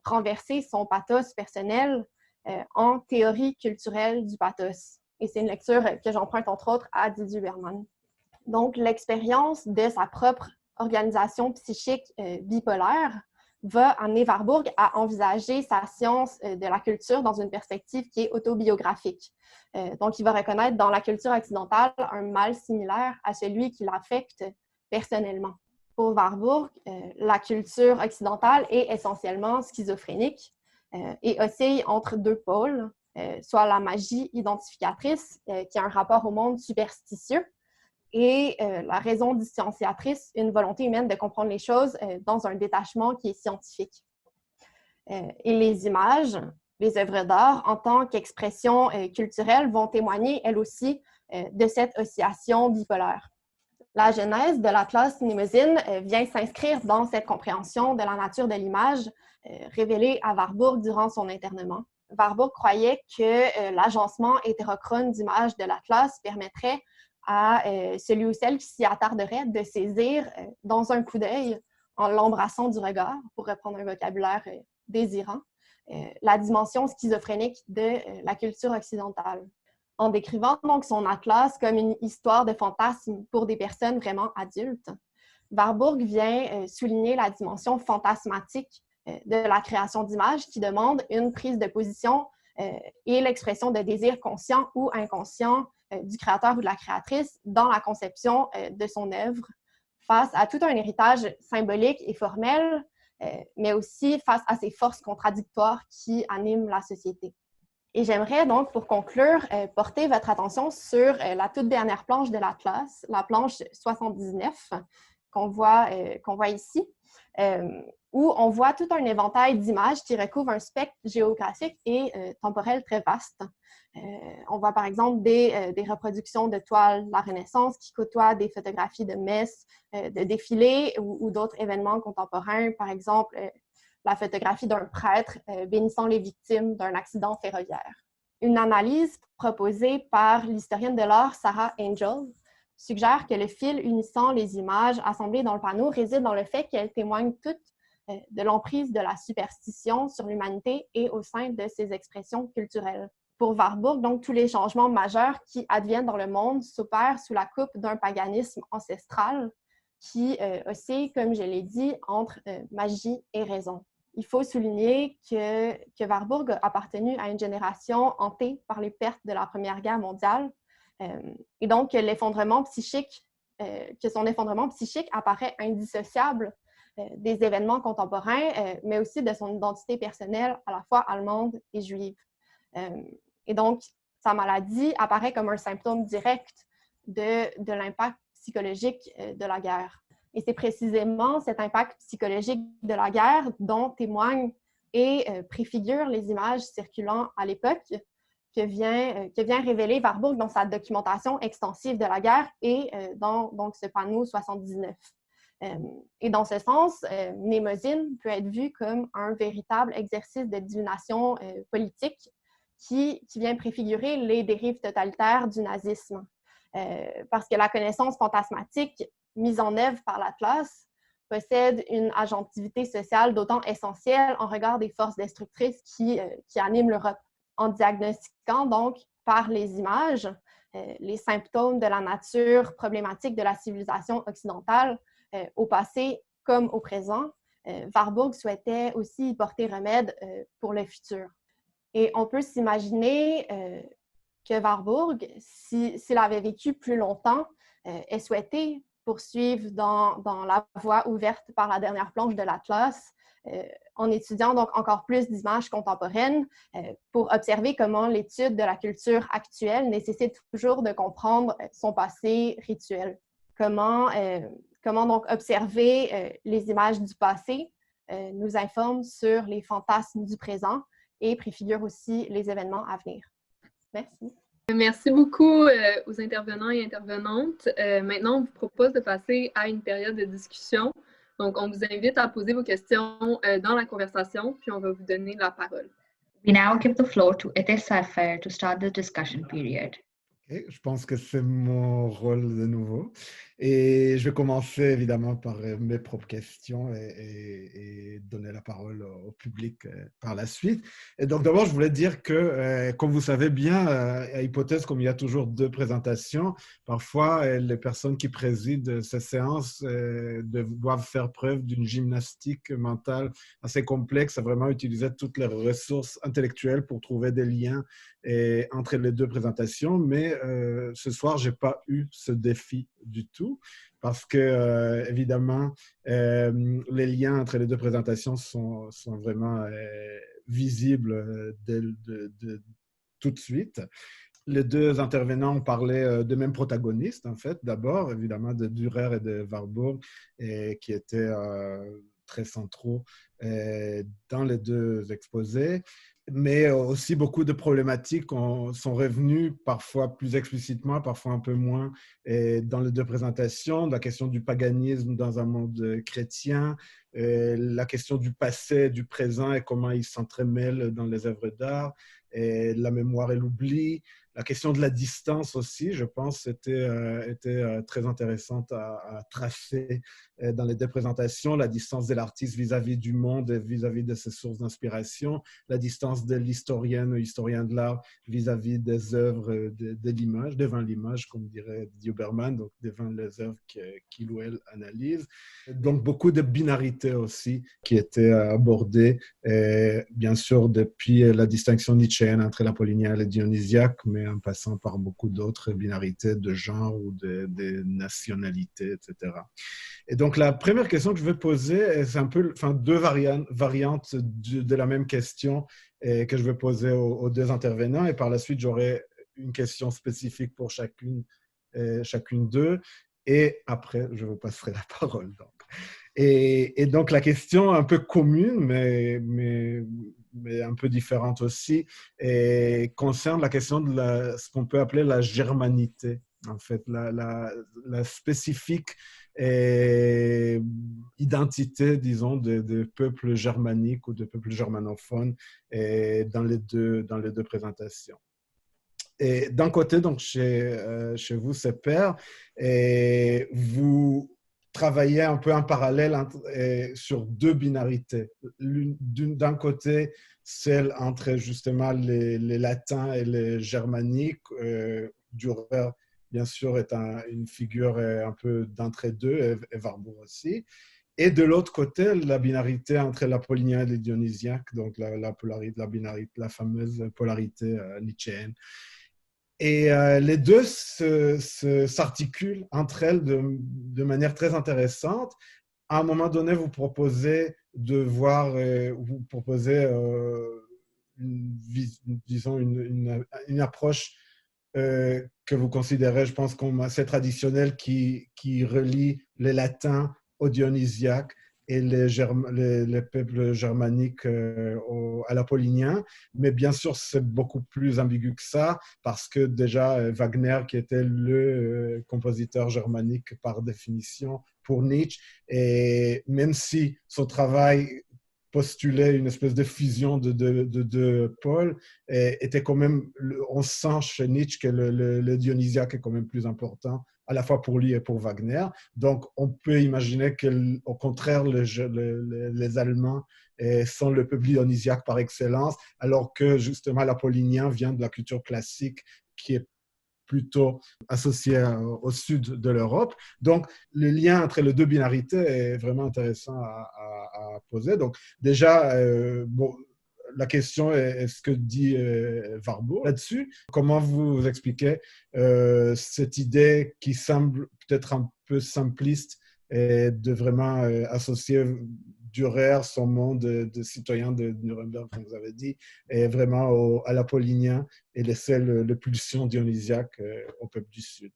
renverser son pathos personnel en théorie culturelle du pathos. Et c'est une lecture que j'emprunte entre autres à Didier Berman. Donc, l'expérience de sa propre organisation psychique bipolaire va amener Warburg à envisager sa science de la culture dans une perspective qui est autobiographique. Donc, il va reconnaître dans la culture occidentale un mal similaire à celui qui l'affecte personnellement. Pour Warburg, la culture occidentale est essentiellement schizophrénique et oscille entre deux pôles, soit la magie identificatrice, qui a un rapport au monde superstitieux, et la raison distanciatrice, une volonté humaine de comprendre les choses dans un détachement qui est scientifique. Et les images, les œuvres d'art, en tant qu'expression culturelle, vont témoigner, elles aussi, de cette oscillation bipolaire. La genèse de l'Atlas Mnemosyne vient s'inscrire dans cette compréhension de la nature de l'image révélée à Warburg durant son internement. Warburg croyait que l'agencement hétérochrone d'images de l'Atlas permettrait à celui ou celle qui s'y attarderait de saisir dans un coup d'œil, en l'embrassant du regard, pour reprendre un vocabulaire désirant, la dimension schizophrénique de la culture occidentale. En décrivant donc son atlas comme une histoire de fantasme pour des personnes vraiment adultes, Warburg vient souligner la dimension fantasmatique de la création d'images qui demande une prise de position et l'expression de désirs conscients ou inconscients du créateur ou de la créatrice dans la conception de son œuvre, face à tout un héritage symbolique et formel, mais aussi face à ces forces contradictoires qui animent la société. Et j'aimerais donc, pour conclure, porter votre attention sur la toute dernière planche de l'Atlas, la planche 79, qu'on voit ici, où on voit tout un éventail d'images qui recouvrent un spectre géographique et temporel très vaste. On voit par exemple des reproductions de toiles de la Renaissance qui côtoient des photographies de messes, de défilés ou d'autres événements contemporains, par exemple la photographie d'un prêtre bénissant les victimes d'un accident ferroviaire. Une analyse proposée par l'historienne de l'art Sarah Angel suggère que le fil unissant les images assemblées dans le panneau réside dans le fait qu'elles témoignent toutes de l'emprise de la superstition sur l'humanité et au sein de ses expressions culturelles. Pour Warburg, donc, tous les changements majeurs qui adviennent dans le monde s'opèrent sous la coupe d'un paganisme ancestral qui oscille, comme je l'ai dit, entre magie et raison. Il faut souligner que Warburg a appartenu à une génération hantée par les pertes de la Première Guerre mondiale et donc que son effondrement psychique apparaît indissociable des événements contemporains, mais aussi de son identité personnelle à la fois allemande et juive. Et donc, sa maladie apparaît comme un symptôme direct de l'impact psychologique de la guerre. Et c'est précisément cet impact psychologique de la guerre dont témoignent et préfigurent les images circulant à l'époque que vient révéler Warburg dans sa documentation extensive de la guerre et dans donc, ce panneau 79. Et dans ce sens, Mnemosyne peut être vue comme un véritable exercice de divination politique qui vient préfigurer les dérives totalitaires du nazisme. Parce que la connaissance fantasmatique mise en œuvre par l'Atlas possède une agentivité sociale d'autant essentielle en regard des forces destructrices qui animent l'Europe. En diagnostiquant donc par les images les symptômes de la nature problématique de la civilisation occidentale au passé comme au présent, Warburg souhaitait aussi y porter remède pour le futur. Et on peut s'imaginer que Warburg, s'il avait vécu plus longtemps, ait souhaité poursuivre dans la voie ouverte par la dernière planche de l'Atlas, en étudiant donc encore plus d'images contemporaines pour observer comment l'étude de la culture actuelle nécessite toujours de comprendre son passé rituel. Comment donc observer les images du passé nous informe sur les fantasmes du présent et préfigure aussi les événements à venir. Merci. Merci beaucoup aux intervenants et intervenantes. Maintenant, on vous propose de passer à une période de discussion. Donc, on vous invite à poser vos questions dans la conversation, puis on va vous donner la parole. We now give the floor to Etes Sarfair to start the discussion period. Okay, je pense que c'est mon rôle de nouveau. Et je vais commencer évidemment par mes propres questions et donner la parole au public par la suite. Et donc d'abord, je voulais dire que, comme vous savez bien, à Hypothèse, comme il y a toujours 2 présentations, parfois les personnes qui président ces séances doivent faire preuve d'une gymnastique mentale assez complexe, à vraiment utiliser toutes les ressources intellectuelles pour trouver des liens entre les 2 présentations. Mais ce soir, je n'ai pas eu ce défi du tout parce que, évidemment, les liens entre les 2 présentations sont vraiment visibles tout de suite. Les 2 intervenants ont parlé de mêmes protagonistes, en fait. D'abord, évidemment, de Dürer et de Warburg, qui étaient très centraux dans les 2 exposés. Mais aussi beaucoup de problématiques sont revenues parfois plus explicitement, parfois un peu moins dans les 2 présentations. La question du paganisme dans un monde chrétien, la question du passé, du présent et comment ils s'entremêlent dans les œuvres d'art, et la mémoire et l'oubli. La question de la distance aussi, je pense, était très intéressante à tracer dans les 2 présentations. La distance de l'artiste vis-à-vis du monde et vis-à-vis de ses sources d'inspiration. La distance de l'historienne ou historien de l'art vis-à-vis des œuvres de l'image, devant l'image, comme dirait Didier Obermann, donc devant les œuvres qu'il ou elle analyse. Donc, beaucoup de binarité aussi qui étaient abordées, bien sûr, depuis la distinction nietzschéenne entre l'apollinien et le dionysiaque, mais en passant par beaucoup d'autres binarités de genre ou de nationalités, etc. Et donc, la première question que je vais poser, c'est un peu 2 variantes de la même question que je vais poser aux 2 intervenants. Et par la suite, j'aurai une question spécifique pour chacune d'eux. Et après, je vous passerai la parole. Donc. Et donc, la question un peu commune, mais un peu différente aussi, concerne la question de ce qu'on peut appeler la germanité, en fait, la spécifique identité, disons, de peuples germaniques ou de peuples germanophones dans les deux présentations. Et d'un côté, donc, chez vous, c'est Père, et vous travaillez un peu en parallèle sur 2 binarités. D'un côté, celle entre justement les latins et les germaniques. Dürer, bien sûr, est une figure un peu d'entre-deux, et Warburg aussi. Et de l'autre côté, la binarité entre l'apollinien et le dionysiaque, donc la fameuse polarité nietzschéenne. Et les 2 s'articulent entre elles de manière très intéressante. À un moment donné, vous proposez une approche que vous considérez, je pense, comme assez traditionnelle qui relie les latins au dionysiaque et les peuples germaniques à l'apollinien. Mais bien sûr, c'est beaucoup plus ambigu que ça, parce que déjà, Wagner, qui était le compositeur germanique par définition pour Nietzsche, et même si son travail postulait une espèce de fusion de pôles, était quand même, on sent chez Nietzsche que le dionysiaque est quand même plus important, à la fois pour lui et pour Wagner. Donc, on peut imaginer qu'au contraire, les Allemands sont le peuple dionysiaque par excellence, alors que justement l'apollinien vient de la culture classique qui est plutôt associé au sud de l'Europe. Donc, le lien entre les 2 binarités est vraiment intéressant à poser. Donc, déjà, la question est ce que dit Warburg là-dessus. Comment vous expliquez cette idée qui semble peut-être un peu simpliste de vraiment associer Dürer, son monde de citoyen de Nuremberg, comme vous avez dit, et vraiment à l'apollinien et laisser le pulsion dionysiaque au peuple du Sud.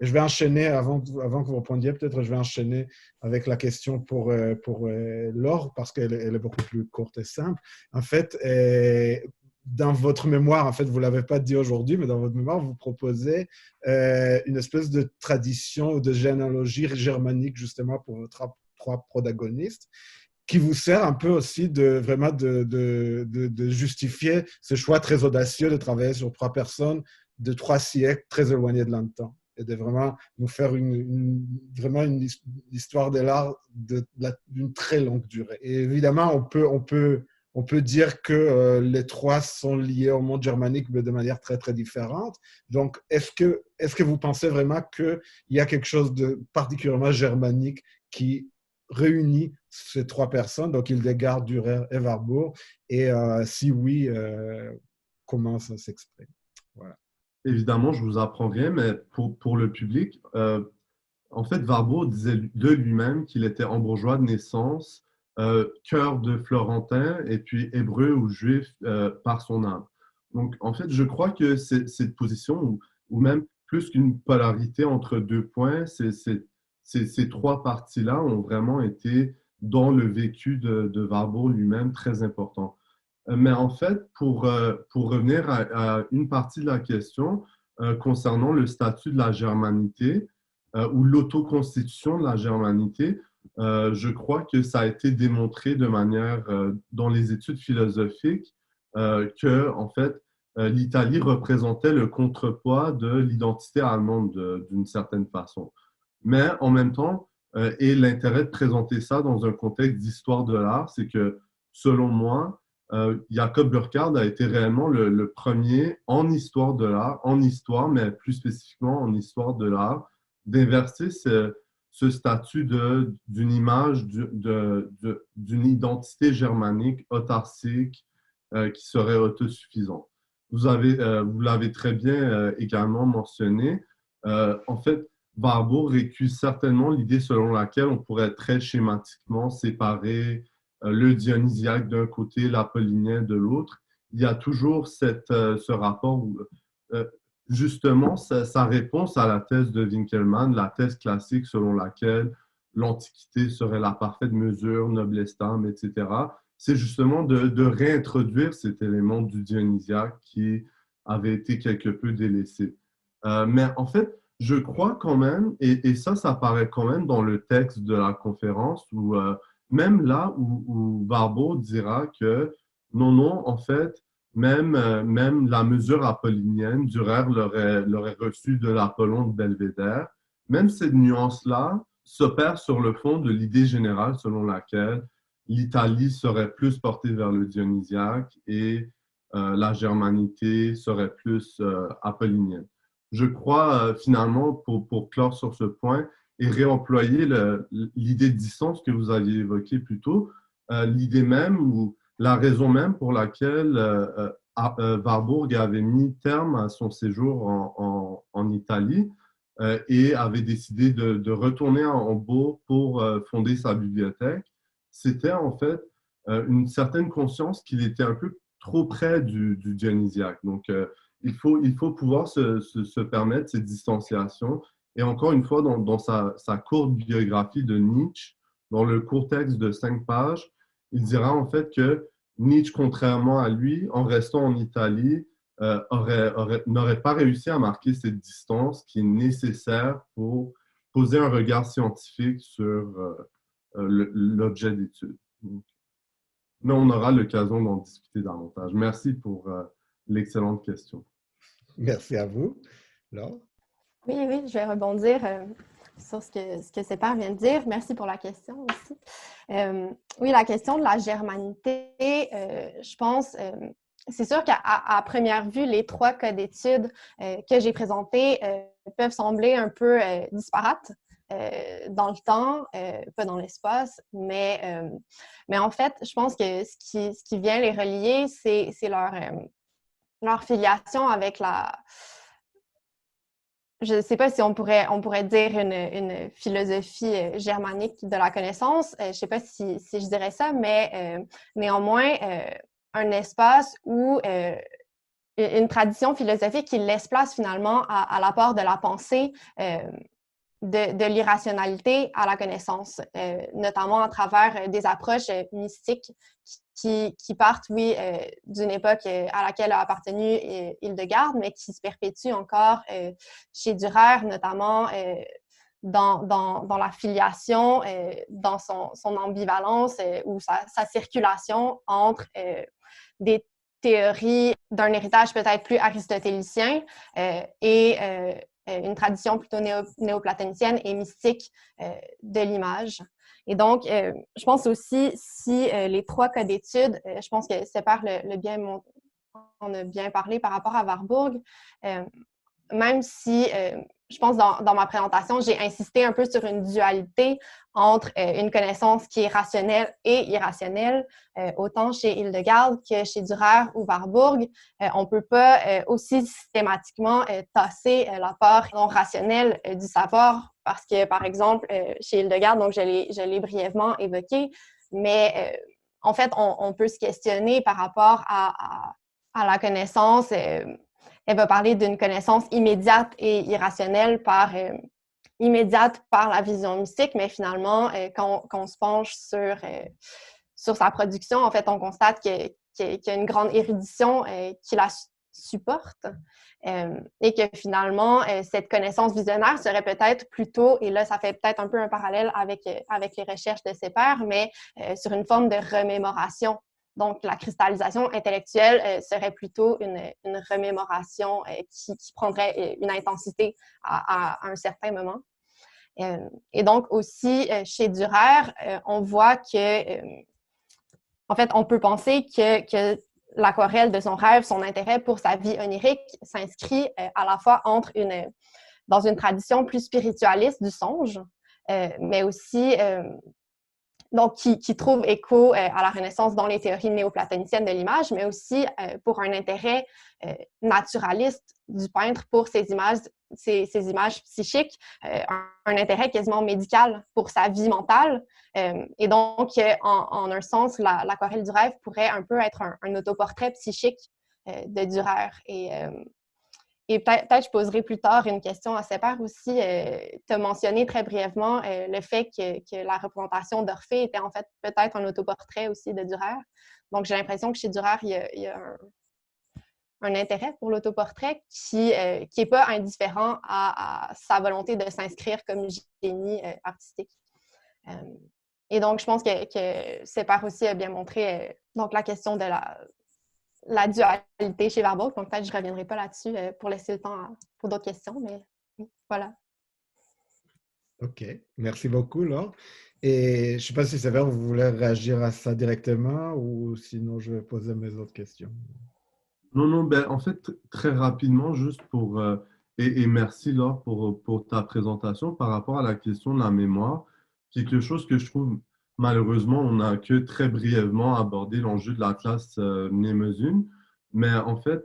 Et je vais enchaîner, avant que vous répondiez, peut-être je vais enchaîner avec la question pour Laure, parce qu'elle est beaucoup plus courte et simple. En fait, dans votre mémoire, en fait, vous ne l'avez pas dit aujourd'hui, mais dans votre mémoire, vous proposez une espèce de tradition ou de généalogie germanique, justement, pour vos 3 protagonistes, qui vous sert un peu aussi de justifier ce choix très audacieux de travailler sur 3 personnes de 3 siècles très éloignés de l'un de temps. et de vraiment nous faire vraiment une histoire de l'art d'une très longue durée. Et évidemment, on peut dire que les trois sont liés au monde germanique, mais de manière très, très différente. Donc, est-ce que vous pensez vraiment qu'il y a quelque chose de particulièrement germanique qui réunit ces trois personnes, donc Hildegard, Dürer et Warburg? Et si oui, comment ça s'exprime? Voilà. Évidemment, je vous apprends rien, mais pour le public, en fait, Warburg disait de lui-même qu'il était hambourgeois de naissance, cœur de Florentin et puis hébreu ou juif par son âme. Donc, en fait, je crois que cette position, ou même plus qu'une polarité entre deux points, ces trois parties-là ont vraiment été dans le vécu de Warburg lui-même très important. Mais en fait, pour revenir à une partie de la question concernant le statut de la germanité ou l'autoconstitution de la germanité, je crois que ça a été démontré de manière, dans les études philosophiques, que en fait, l'Italie représentait le contrepoids de l'identité allemande d'une certaine façon. Mais en même temps, et l'intérêt de présenter ça dans un contexte d'histoire de l'art, c'est que, selon moi, Jacob Burckhardt a été réellement le premier en histoire de l'art, mais plus spécifiquement en histoire de l'art, d'inverser ce statut d'une image, d'une identité germanique autarcique qui serait autosuffisante. Vous l'avez très bien également mentionné. En fait, Warburg récuse certainement l'idée selon laquelle on pourrait très schématiquement séparer le dionysiaque d'un côté, l'apollinien de l'autre. Il y a toujours ce rapport où, justement, sa réponse à la thèse de Winckelmann, la thèse classique selon laquelle l'Antiquité serait la parfaite mesure, noblesse d'âme, etc., c'est justement de réintroduire cet élément du dionysiaque qui avait été quelque peu délaissé. Mais en fait, je crois quand même, et ça apparaît quand même dans le texte de la conférence, où même là où Warburg dira que non, en fait, même la mesure apollinienne, Dürer l'aurait reçue de l'Apollon de Belvédère, même cette nuance-là s'opère sur le fond de l'idée générale selon laquelle l'Italie serait plus portée vers le dionysiaque et la germanité serait plus apollinienne. Je crois finalement, pour clore sur ce point, et réemployer l'idée de distance que vous aviez évoquée plus tôt, l'idée même ou la raison même pour laquelle Warburg avait mis terme à son séjour en Italie et avait décidé de retourner à Hambourg pour fonder sa bibliothèque, c'était en fait une certaine conscience qu'il était un peu trop près du dionysiaque. Donc, il faut pouvoir se permettre cette distanciation. Et encore une fois, dans sa courte biographie de Nietzsche, dans le court texte de 5 pages, il dira en fait que Nietzsche, contrairement à lui, en restant en Italie, n'aurait pas réussi à marquer cette distance qui est nécessaire pour poser un regard scientifique sur l'objet d'étude. Mais on aura l'occasion d'en discuter davantage. Merci pour l'excellente question. Merci à vous. Laure? Oui, je vais rebondir sur ce que Separ vient de dire. Merci pour la question aussi. Oui, la question de la germanité, je pense, c'est sûr qu'à première vue, les 3 cas d'études que j'ai présentés peuvent sembler un peu disparates dans le temps, pas dans l'espace, mais en fait, je pense que ce qui vient les relier, c'est leur filiation avec je ne sais pas si on pourrait dire une philosophie germanique de la connaissance. Je ne sais pas si je dirais ça, mais néanmoins, un espace où une tradition philosophique qui laisse place finalement à l'apport de la pensée, de l'irrationalité à la connaissance, notamment à travers des approches mystiques qui partent, oui, d'une époque à laquelle a appartenu Hildegard, mais qui se perpétuent encore chez Dürer, notamment dans la filiation, dans son ambivalence ou sa circulation entre des théories d'un héritage peut-être plus aristotélicien et une tradition plutôt néoplatonicienne et mystique de l'image. Et donc, je pense aussi, si les 3 cas d'études, je pense que Separ on a bien parlé par rapport à Warburg, même si, je pense, dans ma présentation, j'ai insisté un peu sur une dualité entre une connaissance qui est rationnelle et irrationnelle, autant chez Hildegard que chez Dürer ou Warburg. On ne peut pas aussi systématiquement tasser la part non rationnelle du savoir, parce que, par exemple, chez Hildegard, donc je l'ai brièvement évoqué, mais en fait, on peut se questionner par rapport à la connaissance. Elle va parler d'une connaissance immédiate et irrationnelle immédiate par la vision mystique, mais finalement, quand on se penche sur sa production, en fait, on constate qu'il y a une grande érudition qui la supporte et que finalement, cette connaissance visionnaire serait peut-être plutôt, et là, ça fait peut-être un peu un parallèle avec les recherches de ses pairs, mais sur une forme de remémoration. Donc, la cristallisation intellectuelle serait plutôt une remémoration qui prendrait une intensité à un certain moment. Et donc, aussi, chez Dürer, on voit que, en fait, on peut penser que l'aquarelle de son rêve, son intérêt pour sa vie onirique s'inscrit à la fois dans une tradition plus spiritualiste du songe, mais aussi donc qui trouve écho à la Renaissance dans les théories néoplatoniciennes de l'image, mais aussi pour un intérêt naturaliste du peintre pour ces images psychiques, un intérêt quasiment médical pour sa vie mentale. Et donc, en un sens, l'aquarelle du rêve pourrait un peu être un autoportrait psychique de Dürer. Et peut-être je poserai plus tard une question à Separ aussi. Tu as mentionné très brièvement le fait que la représentation d'Orphée était en fait peut-être un autoportrait aussi de Dürer. Donc, j'ai l'impression que chez Dürer, il y a un intérêt pour l'autoportrait qui n'est pas indifférent à sa volonté de s'inscrire comme génie artistique. Et donc, je pense que Separ aussi a bien montré donc la question de la dualité chez Warburg. Donc, peut-être que je ne reviendrai pas là-dessus pour laisser le temps pour d'autres questions, mais voilà. OK. Merci beaucoup, Laure. Et je ne sais pas si Sévère, vous voulez réagir à ça directement ou sinon je vais poser mes autres questions. Non, ben, en fait, très rapidement, juste pour... et merci, Laure, pour ta présentation par rapport à la question de la mémoire, qui est quelque chose que je trouve, malheureusement, on n'a que très brièvement abordé l'enjeu de la classe Mnemosyne. Mais en fait,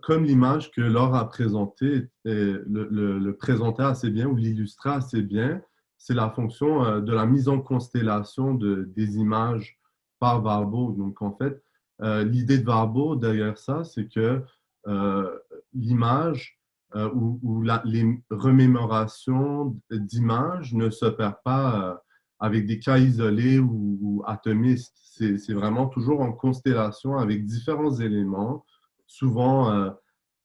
comme l'image que Laure a présentée, le présentait assez bien ou l'illustrait assez bien, c'est la fonction de la mise en constellation des images par Warburg. Donc, en fait, l'idée de Warburg derrière ça, c'est que l'image ou les remémorations d'images ne se perdent pas avec des cas isolés ou atomistes. C'est vraiment toujours en constellation avec différents éléments, souvent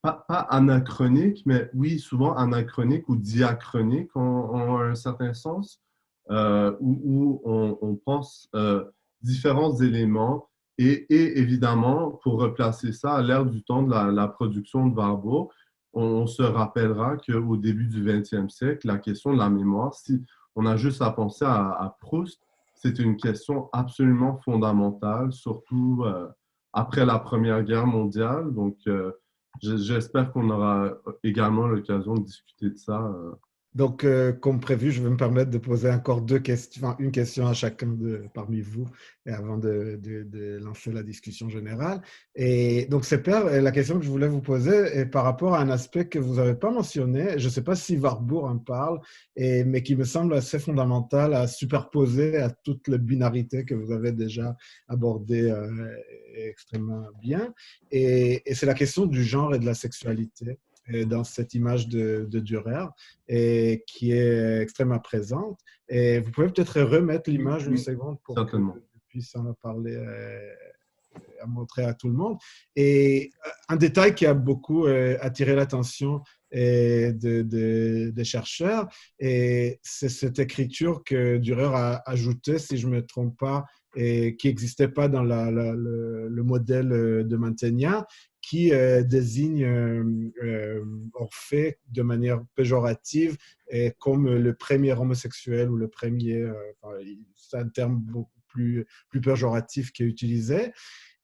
pas anachroniques, mais oui, souvent anachroniques ou diachroniques en un certain sens, où on pense différents éléments. Et évidemment, pour replacer ça à l'ère du temps de la production de Warburg, on se rappellera qu'au début du 20e siècle, la question de la mémoire, si on a juste à penser à Proust, c'est une question absolument fondamentale, surtout après la Première Guerre mondiale. Donc, j'espère qu'on aura également l'occasion de discuter de ça. Donc, comme prévu, je vais me permettre de poser encore une question à chacun parmi vous avant de lancer la discussion générale. Et donc, Separ, la question que je voulais vous poser est par rapport à un aspect que vous n'avez pas mentionné. Je ne sais pas si Warburg en parle, mais qui me semble assez fondamental à superposer à toute la binarité que vous avez déjà abordée extrêmement bien. Et c'est la question du genre et de la sexualité dans cette image de Dürer, et qui est extrêmement présente. Et vous pouvez peut-être remettre l'image une seconde pour que je puisse en parler, à montrer à tout le monde. Et un détail qui a beaucoup attiré l'attention des chercheurs, et c'est cette écriture que Dürer a ajoutée, si je ne me trompe pas, et qui n'existait pas dans le modèle de Mantegna, qui désigne Orphée de manière péjorative comme le premier homosexuel ou le premier, c'est un terme beaucoup plus péjoratif qui est utilisé.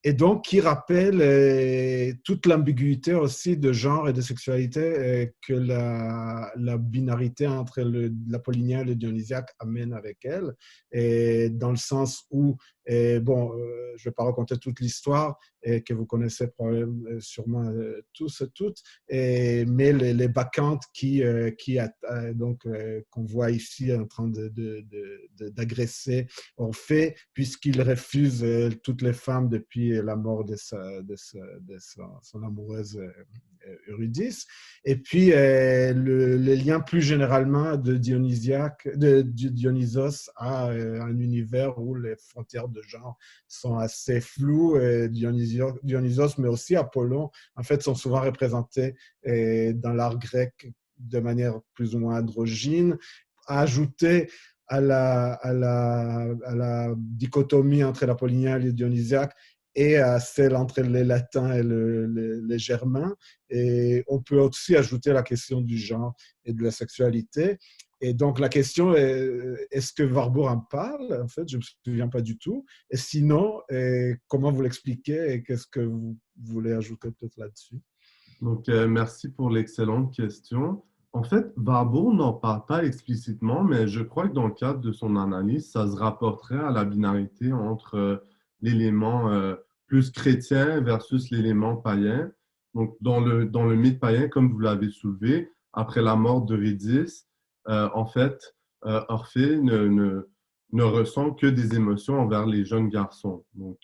Et donc, qui rappelle toute l'ambiguïté aussi de genre et de sexualité que la binarité entre l'apollinien et le dionysiaque amène avec elle. Et dans le sens où, je ne vais pas raconter toute l'histoire que vous connaissez sûrement tous et toutes, mais les bacchantes qu'on voit ici en train d'agresser Orphée, puisqu'il refuse toutes les femmes depuis la mort de son amoureuse Eurydice. Et puis, le lien plus généralement de Dionysos à un univers où les frontières de genre sont assez floues. Dionysos, mais aussi Apollon, en fait, sont souvent représentés dans l'art grec de manière plus ou moins androgyne. Ajouter à la dichotomie entre l'apollinien et le dionysiaque et à celle entre les latins et les germains. Et on peut aussi ajouter la question du genre et de la sexualité. Et donc, la question est, est-ce que Warburg en parle? En fait, je ne me souviens pas du tout. Et sinon, comment vous l'expliquez et qu'est-ce que vous voulez ajouter peut-être là-dessus? Donc, merci pour l'excellente question. En fait, Warburg n'en parle pas explicitement, mais je crois que dans le cadre de son analyse, ça se rapporterait à la binarité entre l'élément plus chrétien versus l'élément païen. Donc, dans le mythe païen, comme vous l'avez soulevé, après la mort d'Eurydice, en fait, Orphée ne ressent que des émotions envers les jeunes garçons. Donc,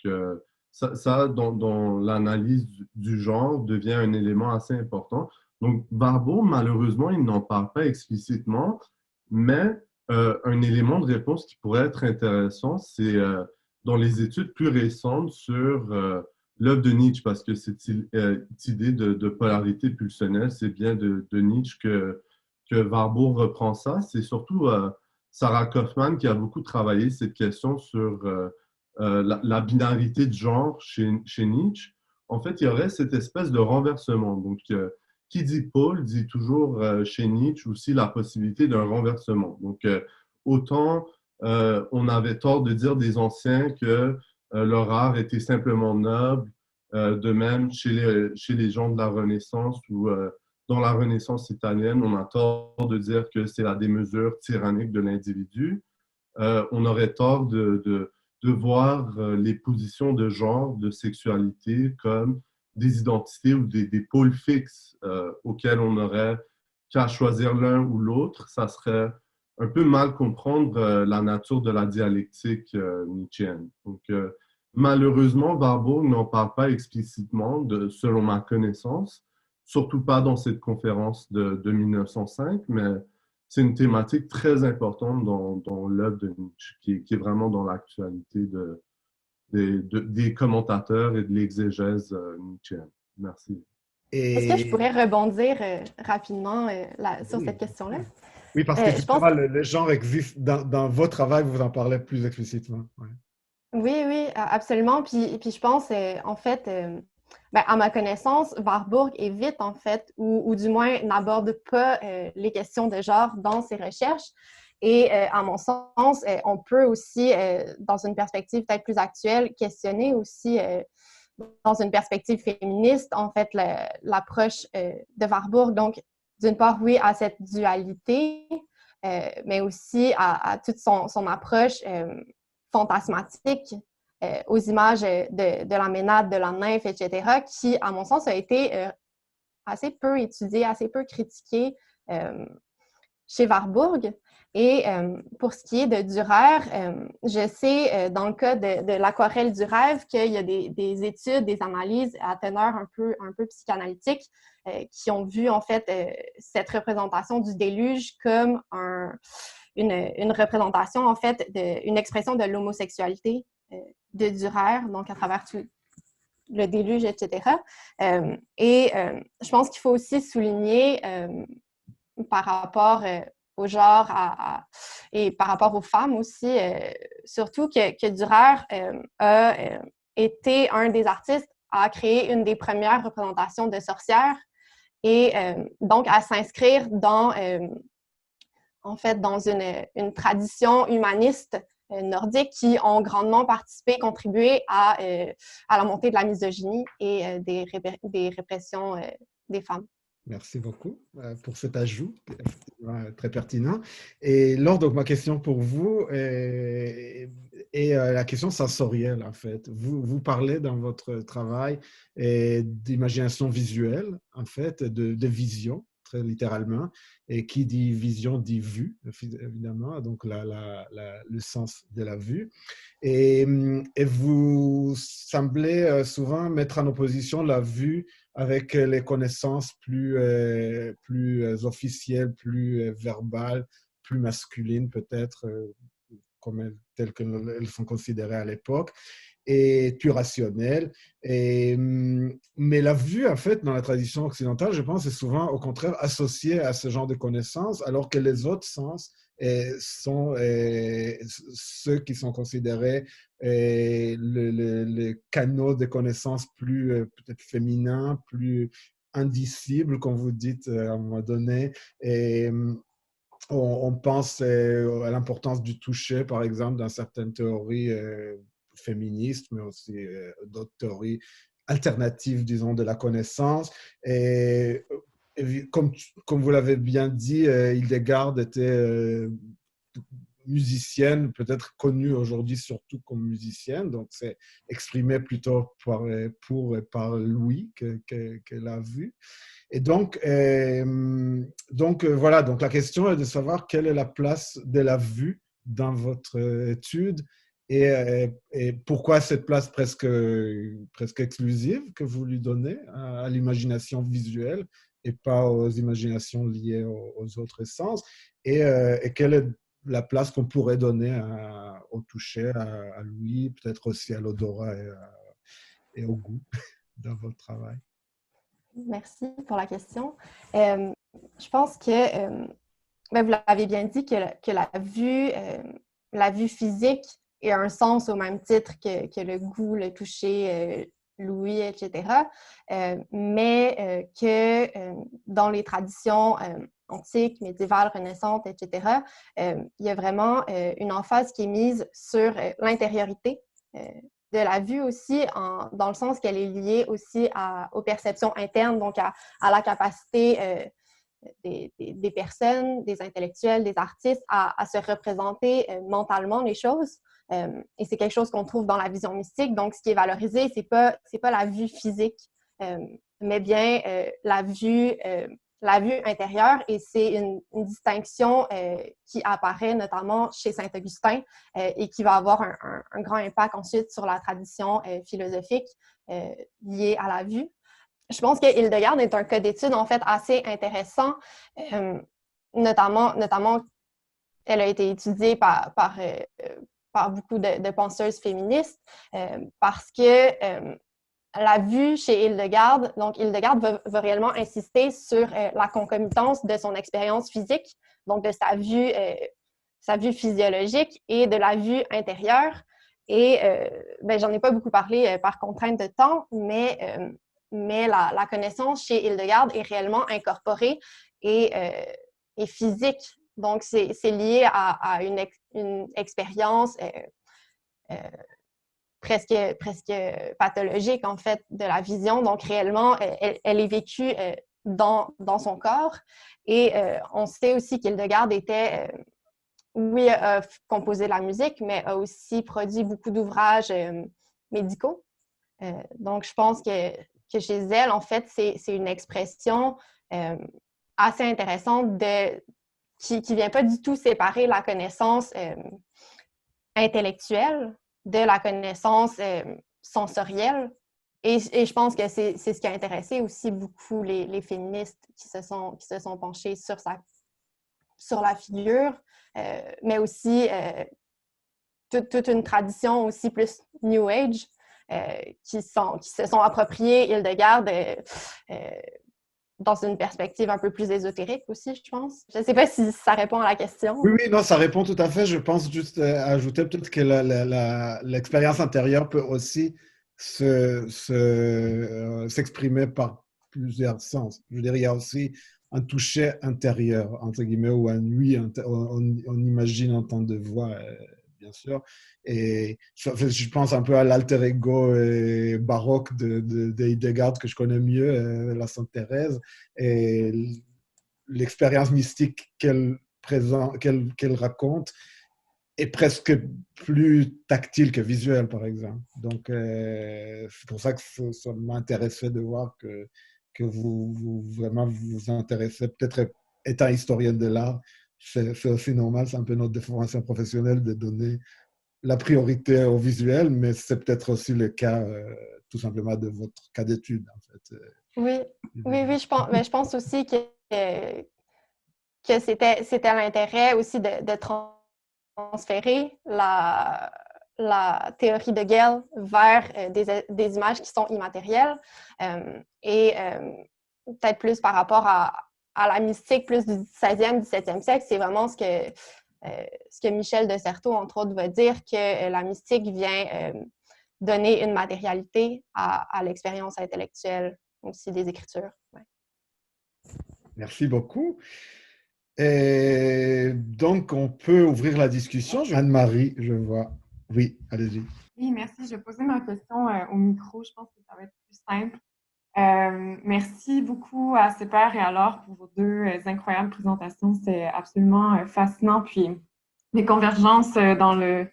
ça dans l'analyse du genre, devient un élément assez important. Donc, Warburg, malheureusement, il n'en parle pas explicitement, mais un élément de réponse qui pourrait être intéressant, c'est dans les études plus récentes sur l'œuvre de Nietzsche, parce que cette idée de polarité pulsionnelle, c'est bien de Nietzsche que Warburg reprend ça. C'est surtout Sarah Kaufman qui a beaucoup travaillé cette question sur la binarité de genre chez Nietzsche. En fait, il y aurait cette espèce de renversement. Donc, qui dit pôle dit toujours chez Nietzsche aussi la possibilité d'un renversement. Donc, autant on avait tort de dire des anciens que leur art était simplement noble, de même chez les gens de la Renaissance ou dans la Renaissance italienne, on a tort de dire que c'est la démesure tyrannique de l'individu. On aurait tort de voir les positions de genre, de sexualité comme des identités ou des pôles fixes auxquels on n'aurait qu'à choisir l'un ou l'autre. Ça serait un peu mal comprendre la nature de la dialectique nietzschéenne. Donc, malheureusement, Warburg n'en parle pas explicitement, selon ma connaissance, surtout pas dans cette conférence de 1905, mais c'est une thématique très importante dans l'œuvre de Nietzsche, qui est vraiment dans l'actualité des commentateurs et de l'exégèse nietzschéenne. Merci. Est-ce que je pourrais rebondir rapidement sur cette question-là? Oui, parce que justement, le genre existe. Dans votre travail, vous en parlez plus explicitement. Ouais. Oui, absolument. Puis je pense, en fait, à ma connaissance, Warburg évite, en fait, ou du moins n'aborde pas les questions de genre dans ses recherches. Et à mon sens, on peut aussi, dans une perspective peut-être plus actuelle, questionner aussi, dans une perspective féministe, en fait, l'approche de Warburg. Donc, d'une part, oui, à cette dualité, mais aussi à toute son approche fantasmatique aux images de la ménade, de la nymphe, etc., qui, à mon sens, a été assez peu étudiée, assez peu critiquée chez Warburg. Et pour ce qui est de Dürer, je sais, dans le cas de l'aquarelle du rêve, qu'il y a des études, des analyses à teneur un peu psychanalytique qui ont vu, en fait, cette représentation du déluge comme une représentation, en fait, une expression de l'homosexualité de Dürer, donc à travers tout le déluge, etc. Je pense qu'il faut aussi souligner par rapport au genre et par rapport aux femmes aussi, surtout que Dürer a été un des artistes a créé une des premières représentations de sorcières et donc à s'inscrire dans, en fait, dans une tradition humaniste nordique qui ont grandement participé, contribué à la montée de la misogynie et des répressions des femmes. Merci beaucoup pour cet ajout, très pertinent. Et Laure, donc ma question pour vous est la question sensorielle, en fait. Vous parlez dans votre travail d'imagination visuelle, en fait, de vision, très littéralement. Et qui dit vision dit vue, évidemment, donc le sens de la vue. Et vous semblez souvent mettre en opposition la vue avec les connaissances plus officielles, plus verbales, plus masculines peut-être, telles qu'elles sont considérées à l'époque, et plus rationnelles. Mais la vue, en fait, dans la tradition occidentale, je pense, est souvent, au contraire, associée à ce genre de connaissances, alors que les autres sens sont ceux qui sont considérés les canaux de connaissances plus peut-être féminins, plus indicibles, comme vous dites à un moment donné. Et on pense à l'importance du toucher, par exemple, dans certaines théories féministes, mais aussi d'autres théories alternatives, disons, de la connaissance. Et comme vous l'avez bien dit, Hildegard était musicienne, peut-être connue aujourd'hui surtout comme musicienne, donc c'est exprimé plutôt par l'ouïe que la vue. Et donc voilà, donc la question est de savoir quelle est la place de la vue dans votre étude et pourquoi cette place presque exclusive que vous lui donnez à l'imagination visuelle et pas aux imaginations liées aux autres sens, et quelle est la place qu'on pourrait donner au toucher, à l'ouïe, peut-être aussi à l'odorat et au goût dans votre travail. Merci pour la question. Je pense que vous l'avez bien dit que la vue physique ait un sens au même titre que le goût, le toucher, l'ouïe, etc. Mais que dans les traditions antiques, médiévales, renaissantes, etc., il y a vraiment une emphase qui est mise sur l'intériorité de la vue aussi, dans le sens qu'elle est liée aussi aux perceptions internes, donc à la capacité des personnes, des intellectuels, des artistes à se représenter mentalement les choses. Et c'est quelque chose qu'on trouve dans la vision mystique. Donc, ce qui est valorisé, c'est pas la vue physique, mais bien la vue intérieure. Et c'est une distinction qui apparaît notamment chez Saint-Augustin et qui va avoir un grand impact ensuite sur la tradition philosophique liée à la vue. Je pense que Hildegard est un cas d'étude en fait assez intéressant, notamment elle a été étudiée par beaucoup de penseuses féministes parce que la vue chez Hildegard, donc Hildegard va réellement insister sur la concomitance de son expérience physique, donc de sa vue physiologique et de la vue intérieure. Et j'en ai pas beaucoup parlé par contrainte de temps, mais la connaissance chez Hildegard est réellement incorporée et physique. Donc, c'est lié à une expérience presque pathologique, en fait, de la vision. Donc, réellement, elle est vécue dans son corps. Et on sait aussi qu'Hildegard était, a composé de la musique, mais a aussi produit beaucoup d'ouvrages médicaux. Donc, je pense que chez elle, en fait, c'est une expression assez intéressante qui ne vient pas du tout séparer la connaissance intellectuelle de la connaissance sensorielle. Et je pense que c'est ce qui a intéressé aussi beaucoup les féministes qui se sont penchées sur la figure, mais aussi toute une tradition aussi plus New Age qui se sont appropriés Hildegard dans une perspective un peu plus ésotérique aussi, je pense. Je ne sais pas si ça répond à la question. Oui, non, ça répond tout à fait. Je pense juste ajouter peut-être que l'expérience intérieure peut aussi s'exprimer par plusieurs sens. Je veux dire, il y a aussi un toucher intérieur, entre guillemets, ou un oui, on imagine en temps de voix, bien sûr. Et je pense un peu à l'alter ego baroque de Hildegard que je connais mieux, la Sainte Thérèse, et l'expérience mystique qu'elle raconte est presque plus tactile que visuelle, par exemple. Donc, c'est pour ça que ça m'intéressait de voir que vous vraiment vous intéressez, peut-être étant historienne de l'art, c'est aussi normal, c'est un peu notre déformation professionnelle de donner la priorité au visuel, mais c'est peut-être aussi le cas, tout simplement, de votre cas d'étude, en fait. Oui, je pense aussi que c'était l'intérêt aussi de transférer la théorie de Gale vers des images qui sont immatérielles et peut-être plus par rapport à la mystique plus du 16e, 17e siècle. C'est vraiment ce que Michel de Certeau, entre autres, va dire, que la mystique vient donner une matérialité à l'expérience intellectuelle aussi des écritures. Ouais. Merci beaucoup. Et donc, on peut ouvrir la discussion. Anne-Marie, je vois. Oui, allez-y. Oui, merci. Je vais poser ma question au micro. Je pense que ça va être plus simple. Merci beaucoup à Sepper et à Laure pour vos deux incroyables présentations. C'est absolument fascinant. Puis, les convergences dans le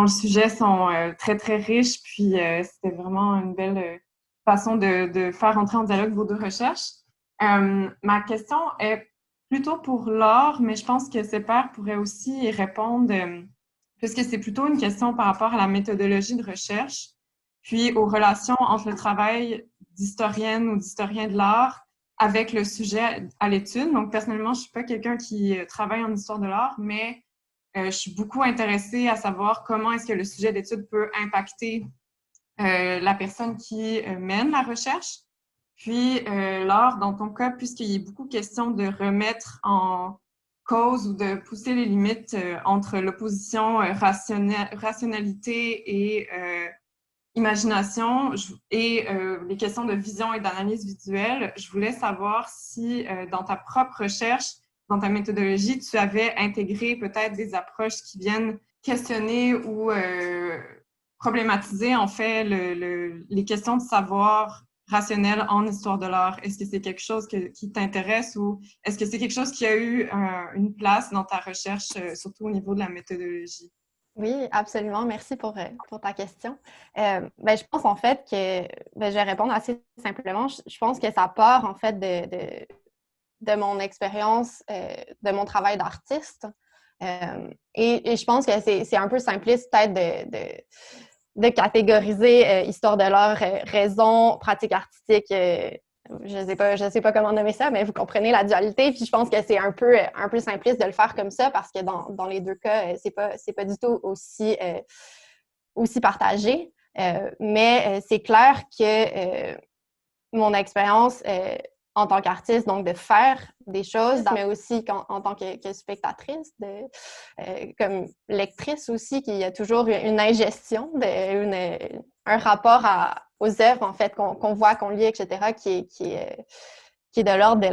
sujet sont très, très riches. Puis, c'était vraiment une belle façon de faire entrer en dialogue vos deux recherches. Ma question est plutôt pour Laure, mais je pense que Sepper pourrait aussi y répondre, puisque c'est plutôt une question par rapport à la méthodologie de recherche, puis aux relations entre le travail d'historienne ou d'historien de l'art avec le sujet à l'étude. Donc, personnellement, je ne suis pas quelqu'un qui travaille en histoire de l'art, mais je suis beaucoup intéressée à savoir comment est-ce que le sujet d'étude peut impacter la personne qui mène la recherche. Puis, Laure, dans ton cas, puisqu'il y a beaucoup question de remettre en cause ou de pousser les limites entre l'opposition rationalité et imagination et les questions de vision et d'analyse visuelle, je voulais savoir si dans ta propre recherche, dans ta méthodologie, tu avais intégré peut-être des approches qui viennent questionner ou problématiser en fait les questions de savoir rationnel en histoire de l'art. Est-ce que c'est quelque chose qui t'intéresse ou est-ce que c'est quelque chose qui a eu une place dans ta recherche, surtout au niveau de la méthodologie? Oui, absolument. Merci pour ta question. Je pense en fait que je vais répondre assez simplement. Je pense que ça part en fait de mon expérience, de mon travail d'artiste. Et je pense que c'est un peu simpliste peut-être de catégoriser histoire de l'art, raison, pratique artistique. Je sais pas comment nommer ça, mais vous comprenez la dualité. Puis je pense que c'est un peu simpliste de le faire comme ça parce que dans les deux cas, c'est pas du tout aussi partagé. Mais c'est clair que mon expérience en tant qu'artiste, donc de faire des choses, mais aussi en tant que spectatrice, comme lectrice aussi, qu'il y a toujours une ingestion, un rapport aux œuvres, en fait, qu'on voit, qu'on lit, etc., qui est de l'ordre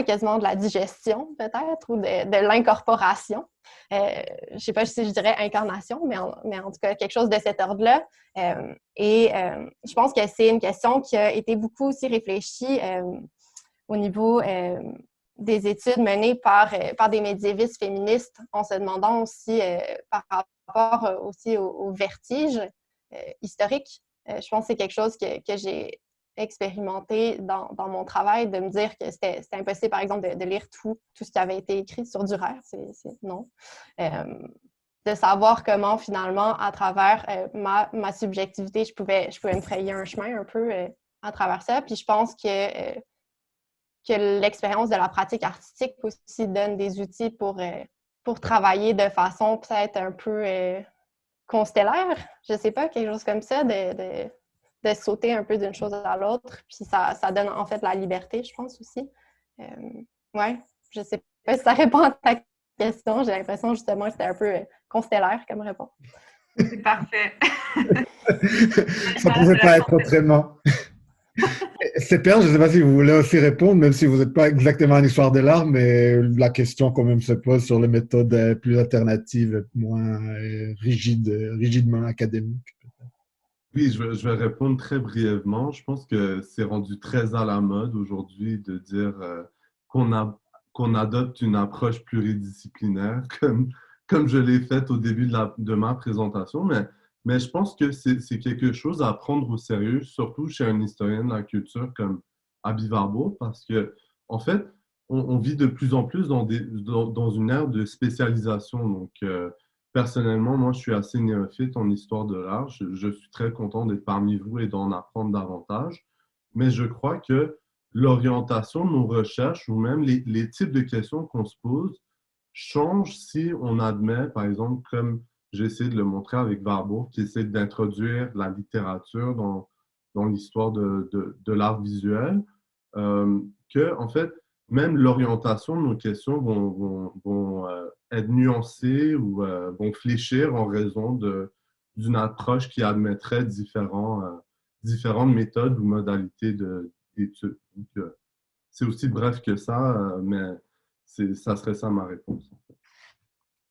quasiment de la digestion, peut-être, ou de l'incorporation. Je ne sais pas si je dirais incarnation, mais en tout cas, quelque chose de cet ordre-là. Je pense que c'est une question qui a été beaucoup aussi réfléchie au niveau des études menées par des médiévistes féministes, en se demandant aussi par rapport aussi au vertige historique. Je pense que c'est quelque chose que j'ai expérimenté dans mon travail, de me dire que c'était impossible, par exemple, de lire tout ce qui avait été écrit sur Durer. Non. De savoir comment, finalement, à travers ma subjectivité, je pouvais me frayer un chemin un peu à travers ça. Puis je pense que l'expérience de la pratique artistique aussi donne des outils pour travailler de façon peut-être un peu constellaire, je sais pas, quelque chose comme ça, de sauter un peu d'une chose à l'autre. Puis ça donne en fait la liberté, je pense aussi. Ouais, je sais pas si ça répond à ta question. J'ai l'impression justement que c'était un peu constellaire comme réponse. C'est parfait. Ça ne pouvait pas être autrement. Super, je ne sais pas si vous voulez aussi répondre, même si vous n'êtes pas exactement en histoire de l'art, mais la question quand même se pose sur les méthodes plus alternatives, moins rigidement académiques. Oui, je vais répondre très brièvement. Je pense que c'est rendu très à la mode aujourd'hui de dire qu'on adopte une approche pluridisciplinaire, comme je l'ai fait au début de ma présentation, mais je pense que c'est quelque chose à prendre au sérieux, surtout chez un historien de la culture comme Aby Warburg, parce que, en fait, on vit de plus en plus dans une ère de spécialisation. Donc, personnellement, moi, je suis assez néophyte en histoire de l'art. Je suis très content d'être parmi vous et d'en apprendre davantage. Mais je crois que l'orientation de nos recherches ou même les types de questions qu'on se pose changent si on admet, par exemple, comme j'ai essayé de le montrer avec Warburg, qui essaie d'introduire la littérature dans l'histoire de l'art visuel, que, en fait, même l'orientation de nos questions vont être nuancées ou vont fléchir en raison d'une approche qui admettrait différentes méthodes ou modalités d'études. Donc, c'est aussi bref que ça, mais ça serait ça ma réponse.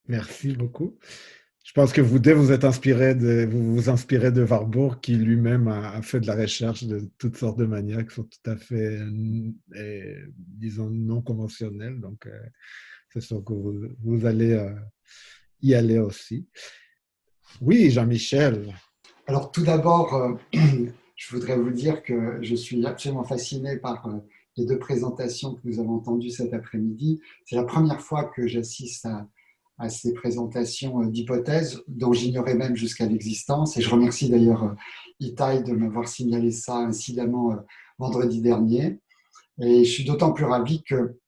Merci beaucoup. Je pense que vous vous vous inspirez de Warburg, qui lui-même a fait de la recherche de toutes sortes de manières qui sont tout à fait, disons, non conventionnelles. Donc, c'est sûr que vous allez y aller aussi. Oui, Jean-Michel. Alors, tout d'abord, je voudrais vous dire que je suis absolument fasciné par les deux présentations que nous avons entendues cet après-midi. C'est la première fois que j'assiste à ces présentations d'hypothèses dont j'ignorais même jusqu'à l'existence. Et je remercie d'ailleurs Itai de m'avoir signalé ça incidemment vendredi dernier. Et je suis d'autant plus ravi que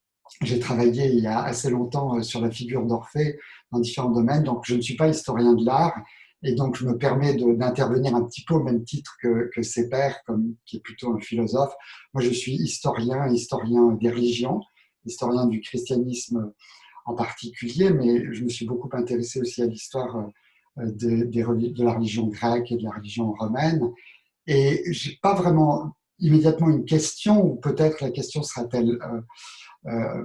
j'ai travaillé il y a assez longtemps sur la figure d'Orphée dans différents domaines. Donc, je ne suis pas historien de l'art. Et donc, je me permets d'intervenir un petit peu au même titre que ses pairs, qui est plutôt un philosophe. Moi, je suis historien des religions, historien du christianisme en particulier, mais je me suis beaucoup intéressé aussi à l'histoire de la religion grecque et de la religion romaine. Et je n'ai pas vraiment immédiatement une question, ou peut-être la question sera-t-elle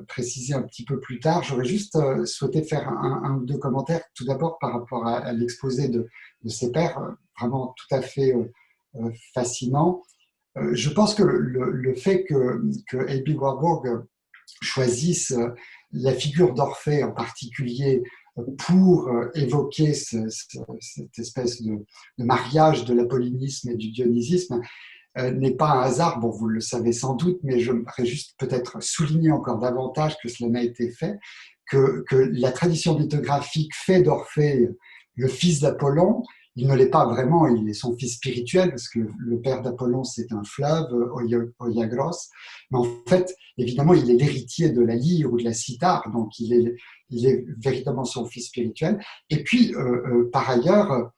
précisée un petit peu plus tard. J'aurais juste souhaité faire un ou deux commentaires, tout d'abord par rapport à l'exposé de ses pairs, vraiment tout à fait fascinant. Je pense que le fait que Aby Warburg choisisse la figure d'Orphée en particulier pour évoquer cette espèce de mariage de l'apollinisme et du dionysisme n'est pas un hasard. Bon, vous le savez sans doute, mais je voudrais juste peut-être souligner encore davantage que cela n'a été fait, que la tradition mythographique fait d'Orphée le fils d'Apollon. Il ne l'est pas vraiment, il est son fils spirituel, parce que le père d'Apollon, c'est un fleuve, Oiagros. Mais en fait, évidemment, il est l'héritier de la lyre ou de la cithare, donc il est véritablement son fils spirituel. Et puis, par ailleurs,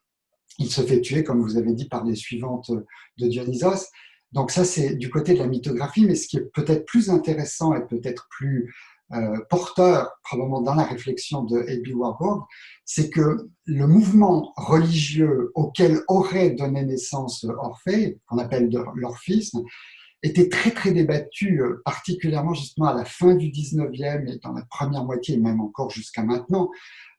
il se fait tuer, comme vous avez dit, par les suivantes de Dionysos. Donc ça, c'est du côté de la mythographie, mais ce qui est peut-être plus intéressant et peut-être plus porteur, probablement dans la réflexion de Aby Warburg, c'est que le mouvement religieux auquel aurait donné naissance Orphée, qu'on appelle l'orphisme, était très très débattu, particulièrement justement à la fin du 19e et dans la première moitié, et même encore jusqu'à maintenant,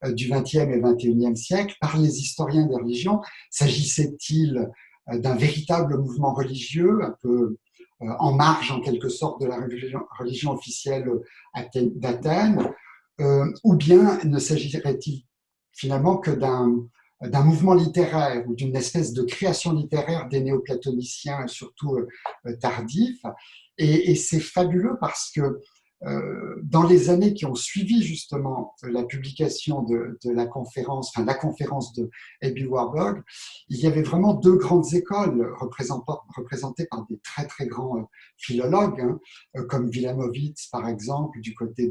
du 20e et 21e siècle, par les historiens des religions. S'agissait-il d'un véritable mouvement religieux, un peu en marge en quelque sorte de la religion officielle d'Athènes, ou bien ne s'agirait-il finalement que d'un mouvement littéraire ou d'une espèce de création littéraire des néoplatoniciens, surtout tardifs. Et c'est fabuleux parce que dans les années qui ont suivi justement la publication de la conférence de Aby Warburg, il y avait vraiment deux grandes écoles représentées par des très très grands philologues, comme Wilamowitz par exemple du côté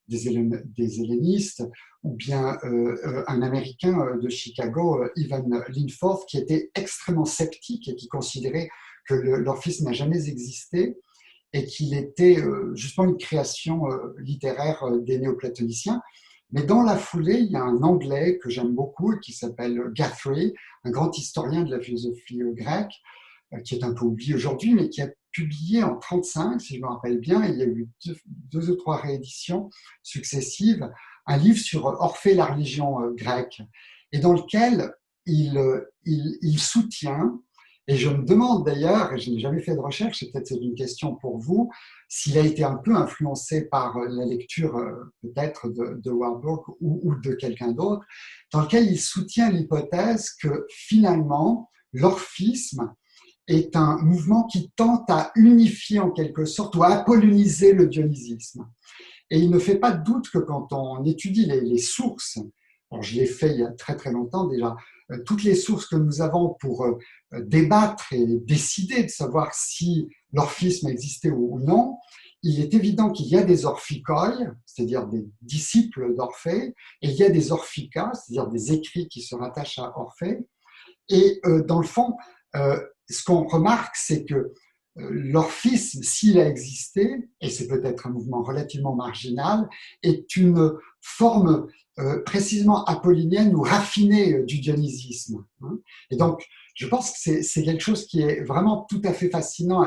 des hellénistes, ou bien un Américain de Chicago, Ivan Linforth, qui était extrêmement sceptique et qui considérait que l'orphisme n'a jamais existé et qu'il était justement une création littéraire des néoplatoniciens. Mais dans la foulée, il y a un Anglais que j'aime beaucoup qui s'appelle Guthrie, un grand historien de la philosophie grecque, qui est un peu oublié aujourd'hui, mais qui a publié en 1935, si je me rappelle bien, il y a eu deux ou trois rééditions successives, un livre sur Orphée, la religion grecque, et dans lequel il soutient, et je me demande d'ailleurs, et je n'ai jamais fait de recherche, et peut-être c'est une question pour vous, s'il a été un peu influencé par la lecture peut-être de Warburg ou de quelqu'un d'autre, dans lequel il soutient l'hypothèse que finalement, l'orphisme est un mouvement qui tente à unifier en quelque sorte ou à apolloniser le dionysisme. Et il ne fait pas de doute que quand on étudie les sources, alors je l'ai fait il y a très très longtemps déjà, toutes les sources que nous avons pour débattre et décider de savoir si l'orphisme existait ou non, il est évident qu'il y a des orphikoi, c'est-à-dire des disciples d'Orphée, et il y a des orphikas, c'est-à-dire des écrits qui se rattachent à Orphée. Et dans le fond, ce qu'on remarque, c'est que l'orphisme, s'il a existé, et c'est peut-être un mouvement relativement marginal, est une forme précisément apollinienne ou raffinée du dionysisme. Et donc, je pense que c'est quelque chose qui est vraiment tout à fait fascinant,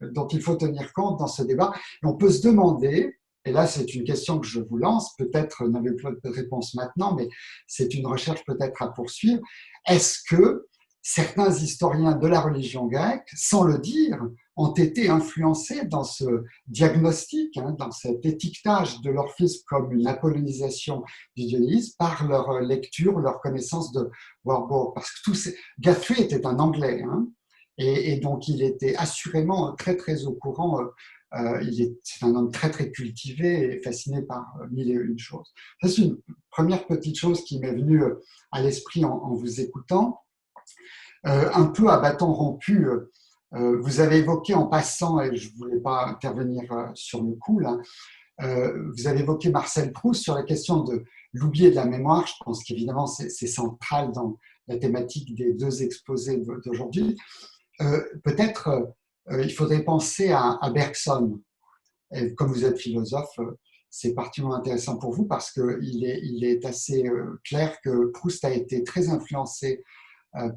dont il faut tenir compte dans ce débat. Et on peut se demander, et là c'est une question que je vous lance, peut-être n'avez pas de réponse maintenant, mais c'est une recherche peut-être à poursuivre, est-ce que certains historiens de la religion grecque, sans le dire, ont été influencés dans ce diagnostic, dans cet étiquetage de l'orphisme comme une apollonisation du dionysme par leur lecture, leur connaissance de Warburg. Parce que Guthrie était un Anglais, et donc il était assurément très très au courant. C'est un homme très très cultivé et fasciné par mille et une choses. Ça, c'est une première petite chose qui m'est venue à l'esprit en vous écoutant. Un peu à bâton rompu, vous avez évoqué en passant, et je ne voulais pas intervenir sur le coup, là, vous avez évoqué Marcel Proust sur la question de l'oubli et de la mémoire. Je pense qu'évidemment, c'est central dans la thématique des deux exposés d'aujourd'hui. Peut-être il faudrait penser à Bergson. Et comme vous êtes philosophe, c'est particulièrement intéressant pour vous parce qu'il est assez clair que Proust a été très influencé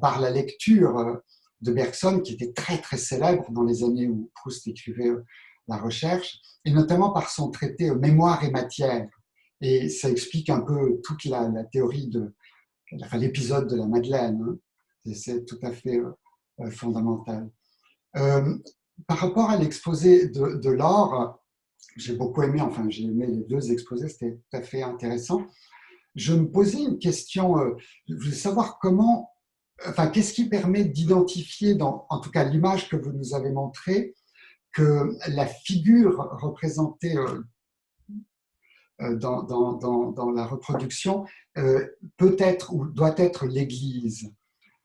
par la lecture de Bergson, qui était très très célèbre dans les années où Proust écrivait la recherche, et notamment par son traité Mémoire et matière. Et ça explique un peu toute la théorie l'épisode de la Madeleine. C'est tout à fait fondamental. Par rapport à l'exposé de Laure, j'ai beaucoup aimé, j'ai aimé les deux exposés, c'était tout à fait intéressant. Je me posais une question, je voulais savoir qu'est-ce qui permet d'identifier, en tout cas l'image que vous nous avez montrée, que la figure représentée dans la reproduction peut être ou doit être l'Église.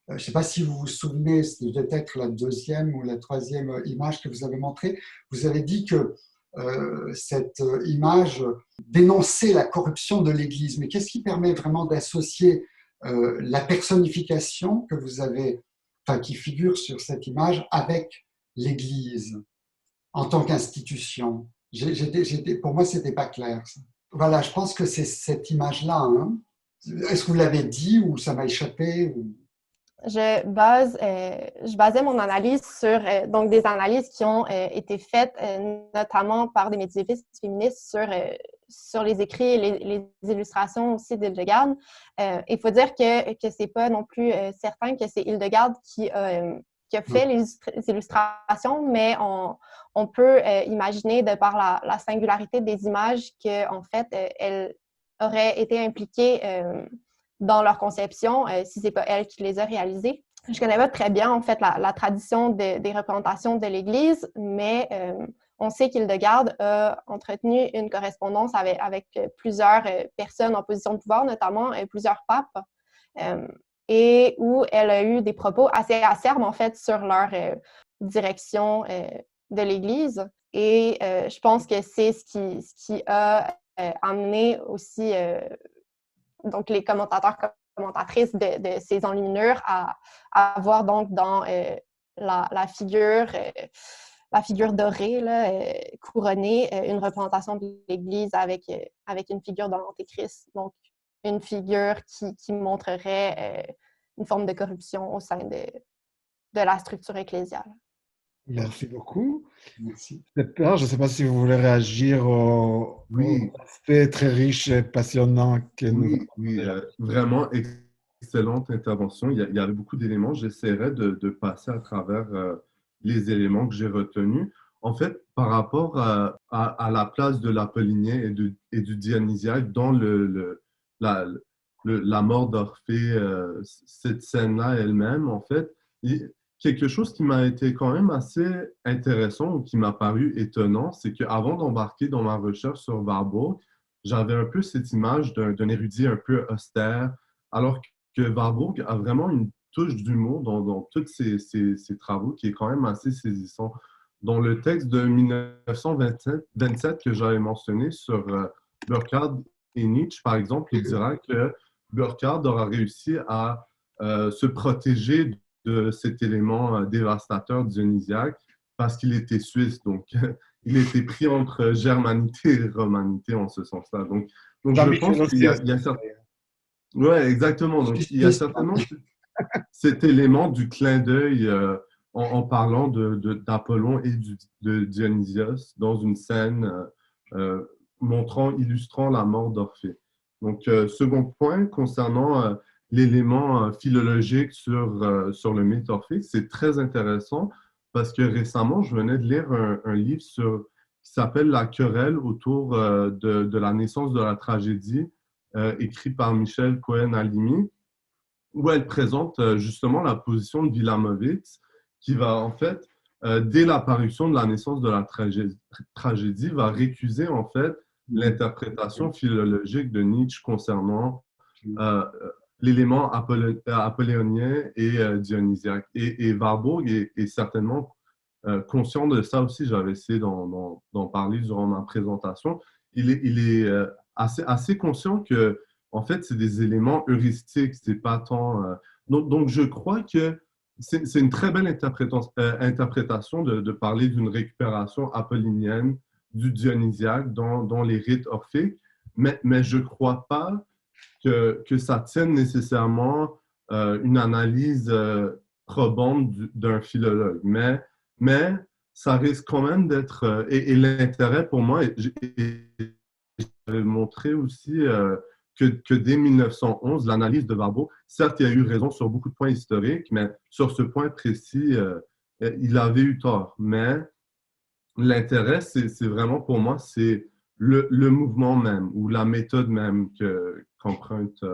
Je ne sais pas si vous vous souvenez, c'est peut-être la deuxième ou la troisième image que vous avez montrée. Vous avez dit que cette image dénonçait la corruption de l'Église. Mais qu'est-ce qui permet vraiment d'associer la personnification que vous avez, qui figure sur cette image avec l'Église en tant qu'institution? Pour moi, c'était pas clair. Ça. Voilà, je pense que c'est cette image-là. Est-ce que vous l'avez dit ou ça m'a échappé Je basais mon analyse sur donc des analyses qui ont été faites notamment par des médiévistes féministes sur les écrits et les illustrations aussi d'Hildegarde. Il faut dire que c'est pas non plus certain que c'est Hildegarde qui a fait les illustrations, mais on peut imaginer de par la singularité des images qu'en fait, elle aurait été impliquée dans leur conception, si ce n'est pas elle qui les a réalisées. Je ne connais pas très bien, en fait, la tradition des représentations de l'Église, mais on sait qu'Hildegarde a entretenu une correspondance avec plusieurs personnes en position de pouvoir, notamment plusieurs papes, et où elle a eu des propos assez acerbes, en fait, sur leur direction de l'Église. Et je pense que c'est ce qui a amené aussi donc les commentatrices de ces enluminures à voir donc dans la figure la figure dorée, là, couronnée, une représentation de l'Église avec une figure de l'Antéchrist. Donc, une figure qui montrerait une forme de corruption au sein de la structure ecclésiale. Merci beaucoup. Merci. Père, je ne sais pas si vous voulez réagir au aspect très riche et passionnant que nous avons. Oui, vraiment excellente intervention. Il y avait beaucoup d'éléments. J'essaierai de passer à travers les éléments que j'ai retenus. En fait, par rapport à la place de l'apollinien et du dionysiaque dans la mort d'Orphée, cette scène-là elle-même, en fait, quelque chose qui m'a été quand même assez intéressant ou qui m'a paru étonnant, c'est qu'avant d'embarquer dans ma recherche sur Warburg, j'avais un peu cette image d'un érudit un peu austère, alors que Warburg a vraiment une touche d'humour dans tous ses travaux qui est quand même assez saisissant. Dans le texte de 1927 que j'avais mentionné sur Burckhardt et Nietzsche, par exemple, il dira que Burckhardt aura réussi à se protéger de cet élément dévastateur dionysiaque parce qu'il était suisse. Donc, il était pris entre germanité et romanité en ce sens-là. Donc je pense qu'il y a certainement... Oui, exactement. Donc, il y a certainement cet élément du clin d'œil en parlant d'Apollon et de Dionysios dans une scène illustrant la mort d'Orphée. Donc, second point, concernant l'élément philologique sur le mythe orphique, c'est très intéressant parce que récemment, je venais de lire un livre qui s'appelle La querelle autour de la naissance de la tragédie, écrit par Michel Cohen-Halimi, où elle présente justement la position de Wilamowitz, qui va en fait, dès l'apparition de la naissance de la tragédie, va récuser en fait l'interprétation philologique de Nietzsche concernant l'élément apolléonien et dionysiaque. Et Warburg est certainement conscient de ça aussi. J'avais essayé d'en parler durant ma présentation. Il est assez conscient que, en fait, c'est des éléments heuristiques, c'est pas tant... Donc, je crois que c'est une très belle interprétation de parler d'une récupération apollinienne du dionysiaque dans les rites orphiques, mais je ne crois pas que ça tienne nécessairement une analyse probante d'un philologue. Mais ça risque quand même d'être... et l'intérêt pour moi, j'avais montré aussi que dès 1911, l'analyse de Warburg, certes, il a eu raison sur beaucoup de points historiques, mais sur ce point précis, il avait eu tort. Mais l'intérêt, c'est vraiment pour moi, c'est le mouvement même ou la méthode même qu'emprunte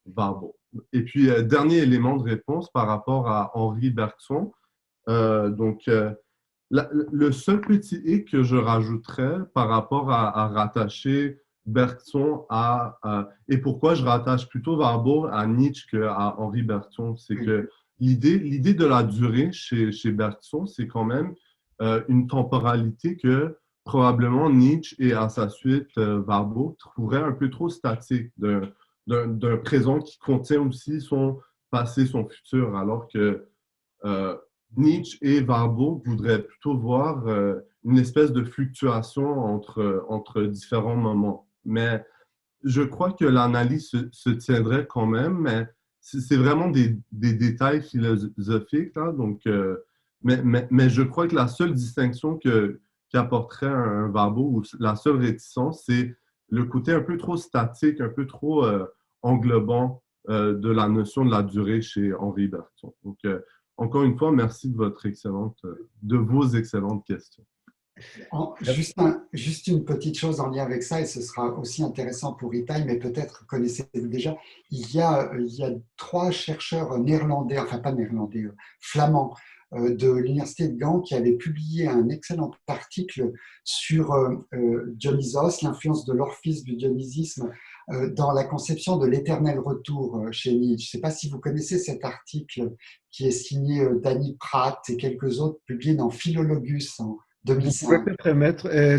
Warburg. Et puis, dernier élément de réponse par rapport à Henri Bergson. Le seul petit hic que je rajouterais par rapport à rattacher Bergson et pourquoi je rattache plutôt Warburg à Nietzsche qu'à Henri Bergson, c'est que l'idée de la durée chez Bergson, c'est quand même une temporalité que probablement Nietzsche et à sa suite Warburg trouveraient un peu trop statique, d'un présent qui contient aussi son passé, son futur, alors que Nietzsche et Warburg voudraient plutôt voir une espèce de fluctuation entre différents moments. Mais je crois que l'analyse se tiendrait quand même, mais c'est vraiment des détails philosophiques, là, donc, mais je crois que la seule distinction qu'apporterait un Warburg, ou la seule réticence, c'est le côté un peu trop statique, un peu trop englobant de la notion de la durée chez Henri Bergson. Donc, encore une fois, merci de vos excellentes questions. Juste une petite chose en lien avec ça, et ce sera aussi intéressant pour Itai, mais peut-être connaissez-vous déjà. Il y a 3 chercheurs néerlandais, enfin pas néerlandais, flamands, de l'Université de Gand qui avaient publié un excellent article sur Dionysos, l'influence de l'orphisme, du dionysisme dans la conception de l'éternel retour chez Nietzsche. Je ne sais pas si vous connaissez cet article qui est signé Danny Pratt et quelques autres, publié dans Philologus en 2005.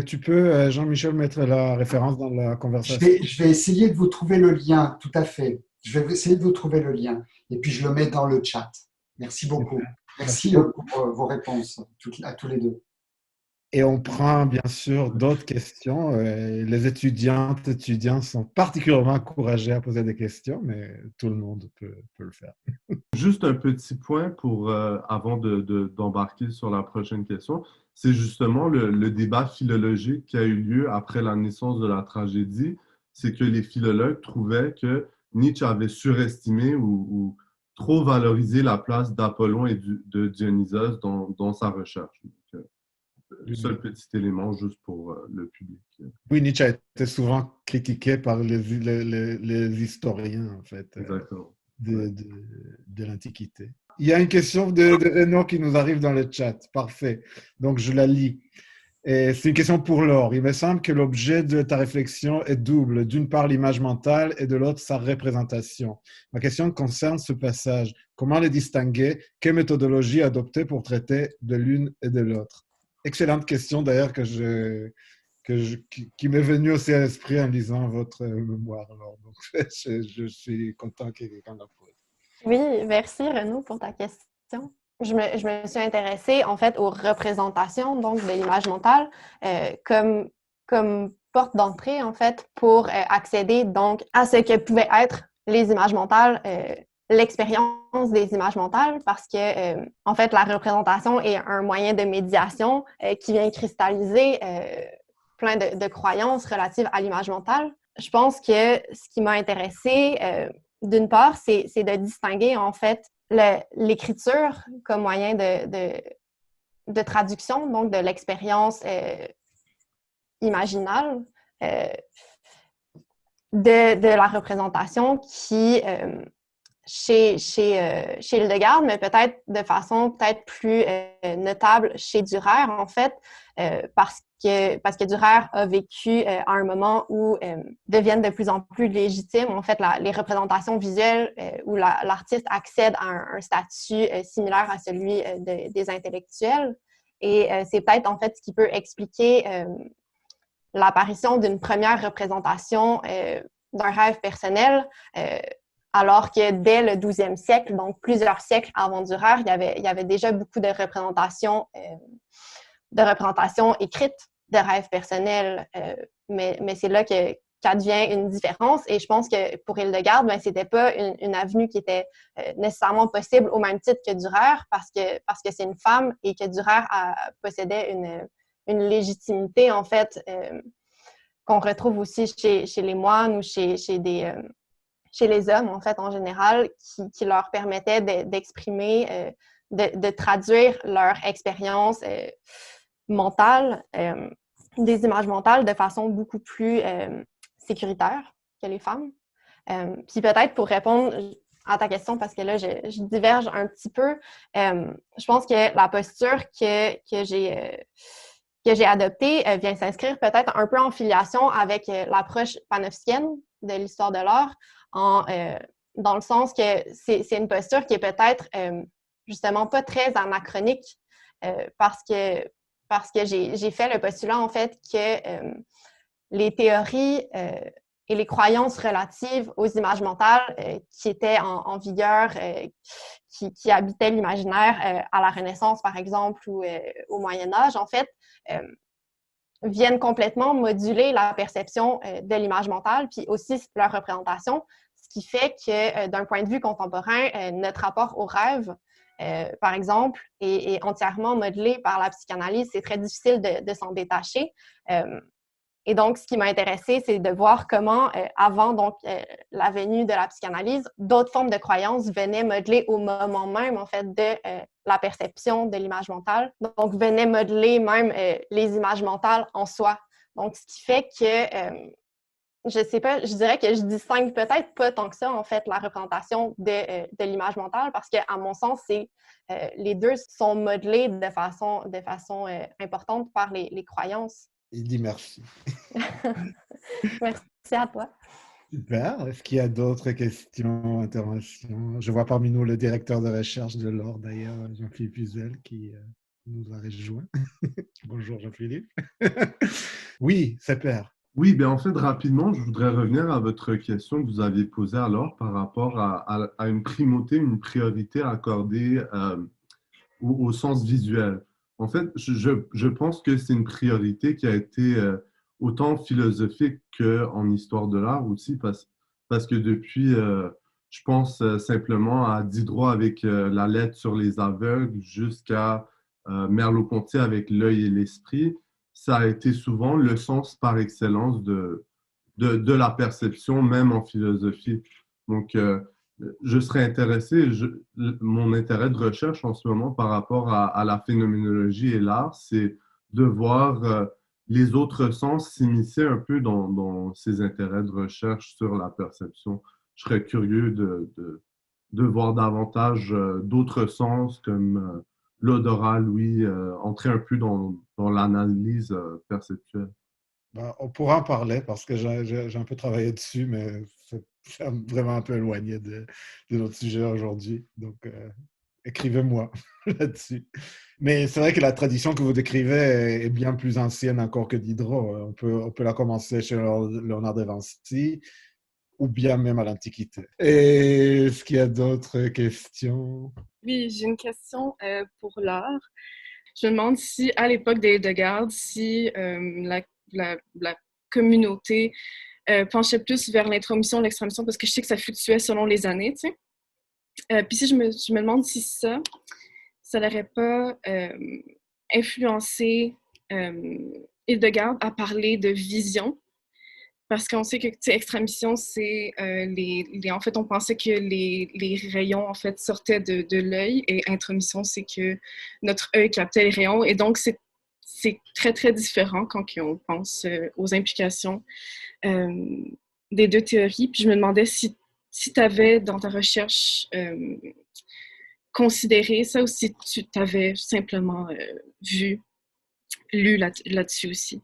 Tu peux, Jean-Michel, mettre la référence dans la conversation. Je vais essayer de vous trouver le lien, tout à fait. Je vais essayer de vous trouver le lien. Et puis, je le mets dans le chat. Merci beaucoup. Merci pour vos réponses à tous les deux. Et on prend bien sûr d'autres questions. Les étudiants sont particulièrement encouragés à poser des questions, mais tout le monde peut le faire. Juste un petit point pour, avant d'embarquer sur la prochaine question, c'est justement le débat philologique qui a eu lieu après la naissance de la tragédie. C'est que les philologues trouvaient que Nietzsche avait surestimé ou trop valorisé la place d'Apollon et de Dionysos dans sa recherche. Donc, seul petit élément juste pour le public. Oui, Nietzsche a été souvent critiqué par les historiens, en fait, Exactement. de l'Antiquité. Il y a une question de Renaud qui nous arrive dans le chat. Parfait. Donc, je la lis. Et c'est une question pour Laure. Il me semble que l'objet de ta réflexion est double. D'une part, l'image mentale et de l'autre, sa représentation. Ma question concerne ce passage. Comment les distinguer? Quelle méthodologie adopter pour traiter de l'une et de l'autre? Excellente question d'ailleurs qui m'est venue aussi à l'esprit en lisant votre mémoire. Alors, donc, je suis content que quelqu'un la pose. Oui, merci Renaud pour ta question. Je me suis intéressée en fait aux représentations donc de l'image mentale comme porte d'entrée en fait pour accéder donc à ce que pouvaient être les images mentales, l'expérience des images mentales, parce que en fait la représentation est un moyen de médiation qui vient cristalliser plein de croyances relatives à l'image mentale. Je pense que ce qui m'a intéressée, d'une part, c'est de distinguer en fait l'écriture comme moyen de traduction, donc de l'expérience imaginale, de la représentation qui, chez Hildegard, mais peut-être de façon peut-être plus notable chez Dürer, en fait, parce que Dürer a vécu à un moment où deviennent de plus en plus légitimes, en fait, les représentations visuelles où l'artiste accède à un statut similaire à celui des intellectuels. Et c'est peut-être, en fait, ce qui peut expliquer l'apparition d'une première représentation d'un rêve personnel, alors que dès le 12e siècle, donc plusieurs siècles avant Dürer, il y avait déjà beaucoup de représentations écrites de rêves personnels, mais c'est là qu'advient une différence. Et je pense que pour Hildegard, ce n'était pas une avenue qui était nécessairement possible au même titre que Dürer, parce que c'est une femme et que Dürer possédait une légitimité, en fait, qu'on retrouve aussi chez les moines ou chez les hommes, en fait, en général, qui leur permettait d'exprimer, de traduire leur expérience mentale, des images mentales de façon beaucoup plus sécuritaire que les femmes. Puis peut-être pour répondre à ta question, parce que là, je diverge un petit peu, je pense que la posture que j'ai adoptée vient s'inscrire peut-être un peu en filiation avec l'approche panofskienne de l'histoire de l'art, dans le sens que c'est une posture qui est peut-être justement pas très anachronique parce que j'ai fait le postulat, en fait, que les théories et les croyances relatives aux images mentales qui étaient en vigueur, qui habitaient l'imaginaire à la Renaissance, par exemple, ou au Moyen Âge, en fait, viennent complètement moduler la perception de l'image mentale, puis aussi leur représentation, ce qui fait que d'un point de vue contemporain, notre rapport au rêve, par exemple, est entièrement modelé par la psychanalyse. C'est très difficile de s'en détacher. Et donc, ce qui m'a intéressée, c'est de voir comment, avant donc, la venue de la psychanalyse, d'autres formes de croyances venaient modeler au moment même, en fait, de la perception de l'image mentale. Donc, venaient modeler même les images mentales en soi. Donc, ce qui fait que, je sais pas, je dirais que je distingue peut-être pas tant que ça, en fait, la représentation de l'image mentale, parce qu'à mon sens, les deux sont modelés de façon importante par les croyances. Il dit merci. Merci à toi. Super. Est-ce qu'il y a d'autres questions, interventions? Je vois parmi nous le directeur de recherche de l'OR, d'ailleurs, Jean-Philippe Uzel, qui nous a rejoint. Bonjour Jean-Philippe. Oui, c'est Père. Oui, bien en fait, rapidement, je voudrais revenir à votre question que vous aviez posée alors par rapport à une primauté, une priorité accordée au sens visuel. En fait, je pense que c'est une priorité qui a été autant philosophique qu'en histoire de l'art aussi, parce que depuis, je pense simplement à Diderot avec la lettre sur les aveugles jusqu'à Merleau-Ponty avec l'œil et l'esprit, ça a été souvent le sens par excellence de la perception, même en philosophie. Donc, je serais intéressé, mon intérêt de recherche en ce moment par rapport à la phénoménologie et l'art, c'est de voir les autres sens s'immiscer un peu dans ces intérêts de recherche sur la perception. Je serais curieux de voir davantage d'autres sens comme l'odorat, l'ouïe, entrer un peu dans l'analyse perceptuelle. Ben, on pourra en parler parce que j'ai un peu travaillé dessus, mais c'est vraiment un peu éloigné de notre sujet aujourd'hui. Donc, écrivez-moi là-dessus. Mais c'est vrai que la tradition que vous décrivez est bien plus ancienne encore que Diderot. On peut la commencer chez Léonard de Vinci ou bien même à l'Antiquité. Et est-ce qu'il y a d'autres questions? Oui, j'ai une question pour l'art. Je me demande si, à l'époque des Hildegarde, si la communauté penchait plus vers l'intromission, l'extramission, parce que je sais que ça fluctuait selon les années, tu sais. Puis si je me demande si ça n'aurait pas influencé Hildegarde à parler de vision, parce qu'on sait que extramission, c'est en fait, on pensait que les rayons en fait sortaient de l'œil, et intromission, c'est que notre œil captait les rayons, et donc c'est très très différent quand on pense aux implications des deux théories. Puis je me demandais si tu avais dans ta recherche considéré ça, ou si tu t'avais simplement lu là-dessus aussi.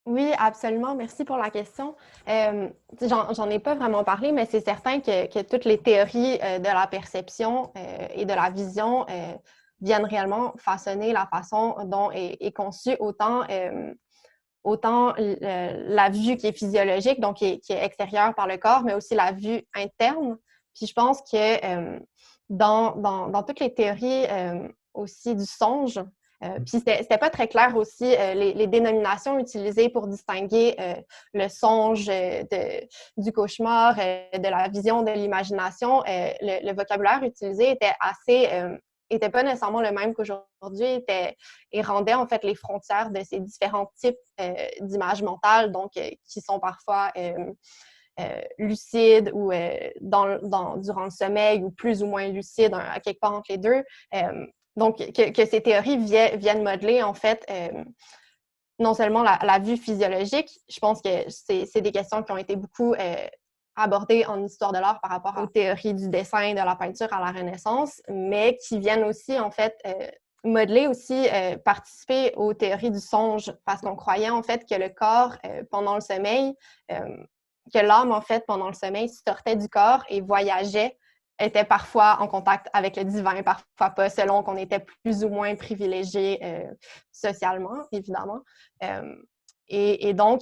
Oui, absolument. Merci pour la question. J'en ai pas vraiment parlé, mais c'est certain que toutes les théories de la perception et de la vision viennent réellement façonner la façon dont est conçue autant la vue qui est physiologique, donc qui est extérieure par le corps, mais aussi la vue interne. Puis je pense que dans toutes les théories aussi du songe, puis c'était pas très clair aussi les dénominations utilisées pour distinguer le songe du cauchemar, de la vision, de l'imagination. Le vocabulaire utilisé était pas nécessairement le même qu'aujourd'hui, et rendait en fait les frontières de ces différents types d'images mentales, donc qui sont parfois lucides ou durant le sommeil, ou plus ou moins lucides, à quelque part entre les deux. Donc, que ces théories viennent modeler, en fait, non seulement la vue physiologique. Je pense que c'est des questions qui ont été beaucoup abordées en histoire de l'art par rapport aux théories du dessin, de la peinture à la Renaissance, mais qui viennent aussi, en fait, modeler aussi, participer aux théories du songe, parce qu'on croyait, en fait, que le corps, pendant le sommeil, que l'âme, en fait, pendant le sommeil, sortait du corps et voyageait, était parfois en contact avec le divin, parfois pas, selon qu'on était plus ou moins privilégié socialement, évidemment. Et donc,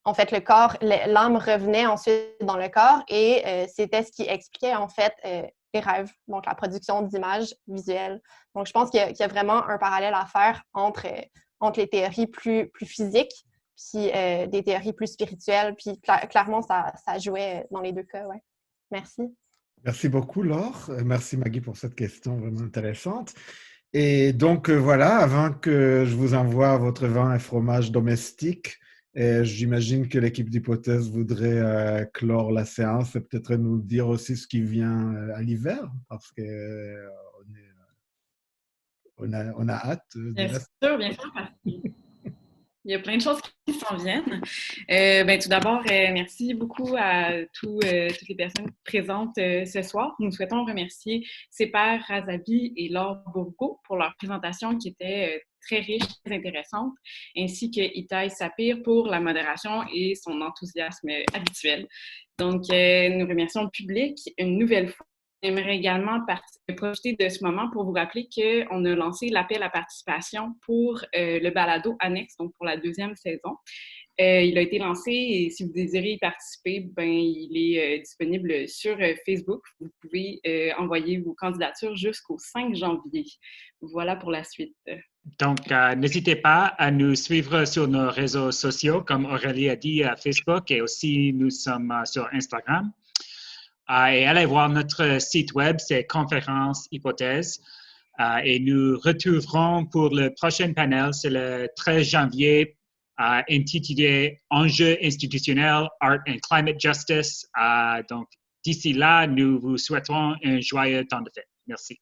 en fait, le corps, l'âme revenait ensuite dans le corps, et c'était ce qui expliquait, en fait, les rêves, donc la production d'images visuelles. Donc, je pense qu'il y a vraiment un parallèle à faire entre les théories plus physiques, puis des théories plus spirituelles, puis clairement, ça jouait dans les deux cas, ouais. Merci. Merci beaucoup, Laure. Merci, Maggie, pour cette question vraiment intéressante. Et donc, voilà, avant que je vous envoie votre vin et fromage domestique, j'imagine que l'équipe d'Hypothèse voudrait clore la séance et peut-être nous dire aussi ce qui vient à l'hiver, parce que on a hâte. Bien sûr, parce il y a plein de choses qui s'en viennent. Tout d'abord, merci beaucoup à toutes les personnes présentes ce soir. Nous souhaitons remercier Seper Razavi et Laure Bourgault pour leur présentation qui était très riche, très intéressante, ainsi que Itai Sapir pour la modération et son enthousiasme habituel. Donc, nous remercions le public une nouvelle fois. J'aimerais également profiter de ce moment pour vous rappeler qu'on a lancé l'appel à participation pour le balado annexe, donc pour la 2e saison. Il a été lancé et si vous désirez y participer, ben, il est disponible sur Facebook. Vous pouvez envoyer vos candidatures jusqu'au 5 janvier. Voilà pour la suite. Donc, n'hésitez pas à nous suivre sur nos réseaux sociaux, comme Aurélie a dit, à Facebook, et aussi nous sommes sur Instagram. Et allez voir notre site web, c'est Conférence Hypothèse. Et nous retrouverons pour le prochain panel, c'est le 13 janvier, intitulé Enjeux institutionnels, Art and Climate Justice. Donc, d'ici là, nous vous souhaitons un joyeux temps de fête. Merci.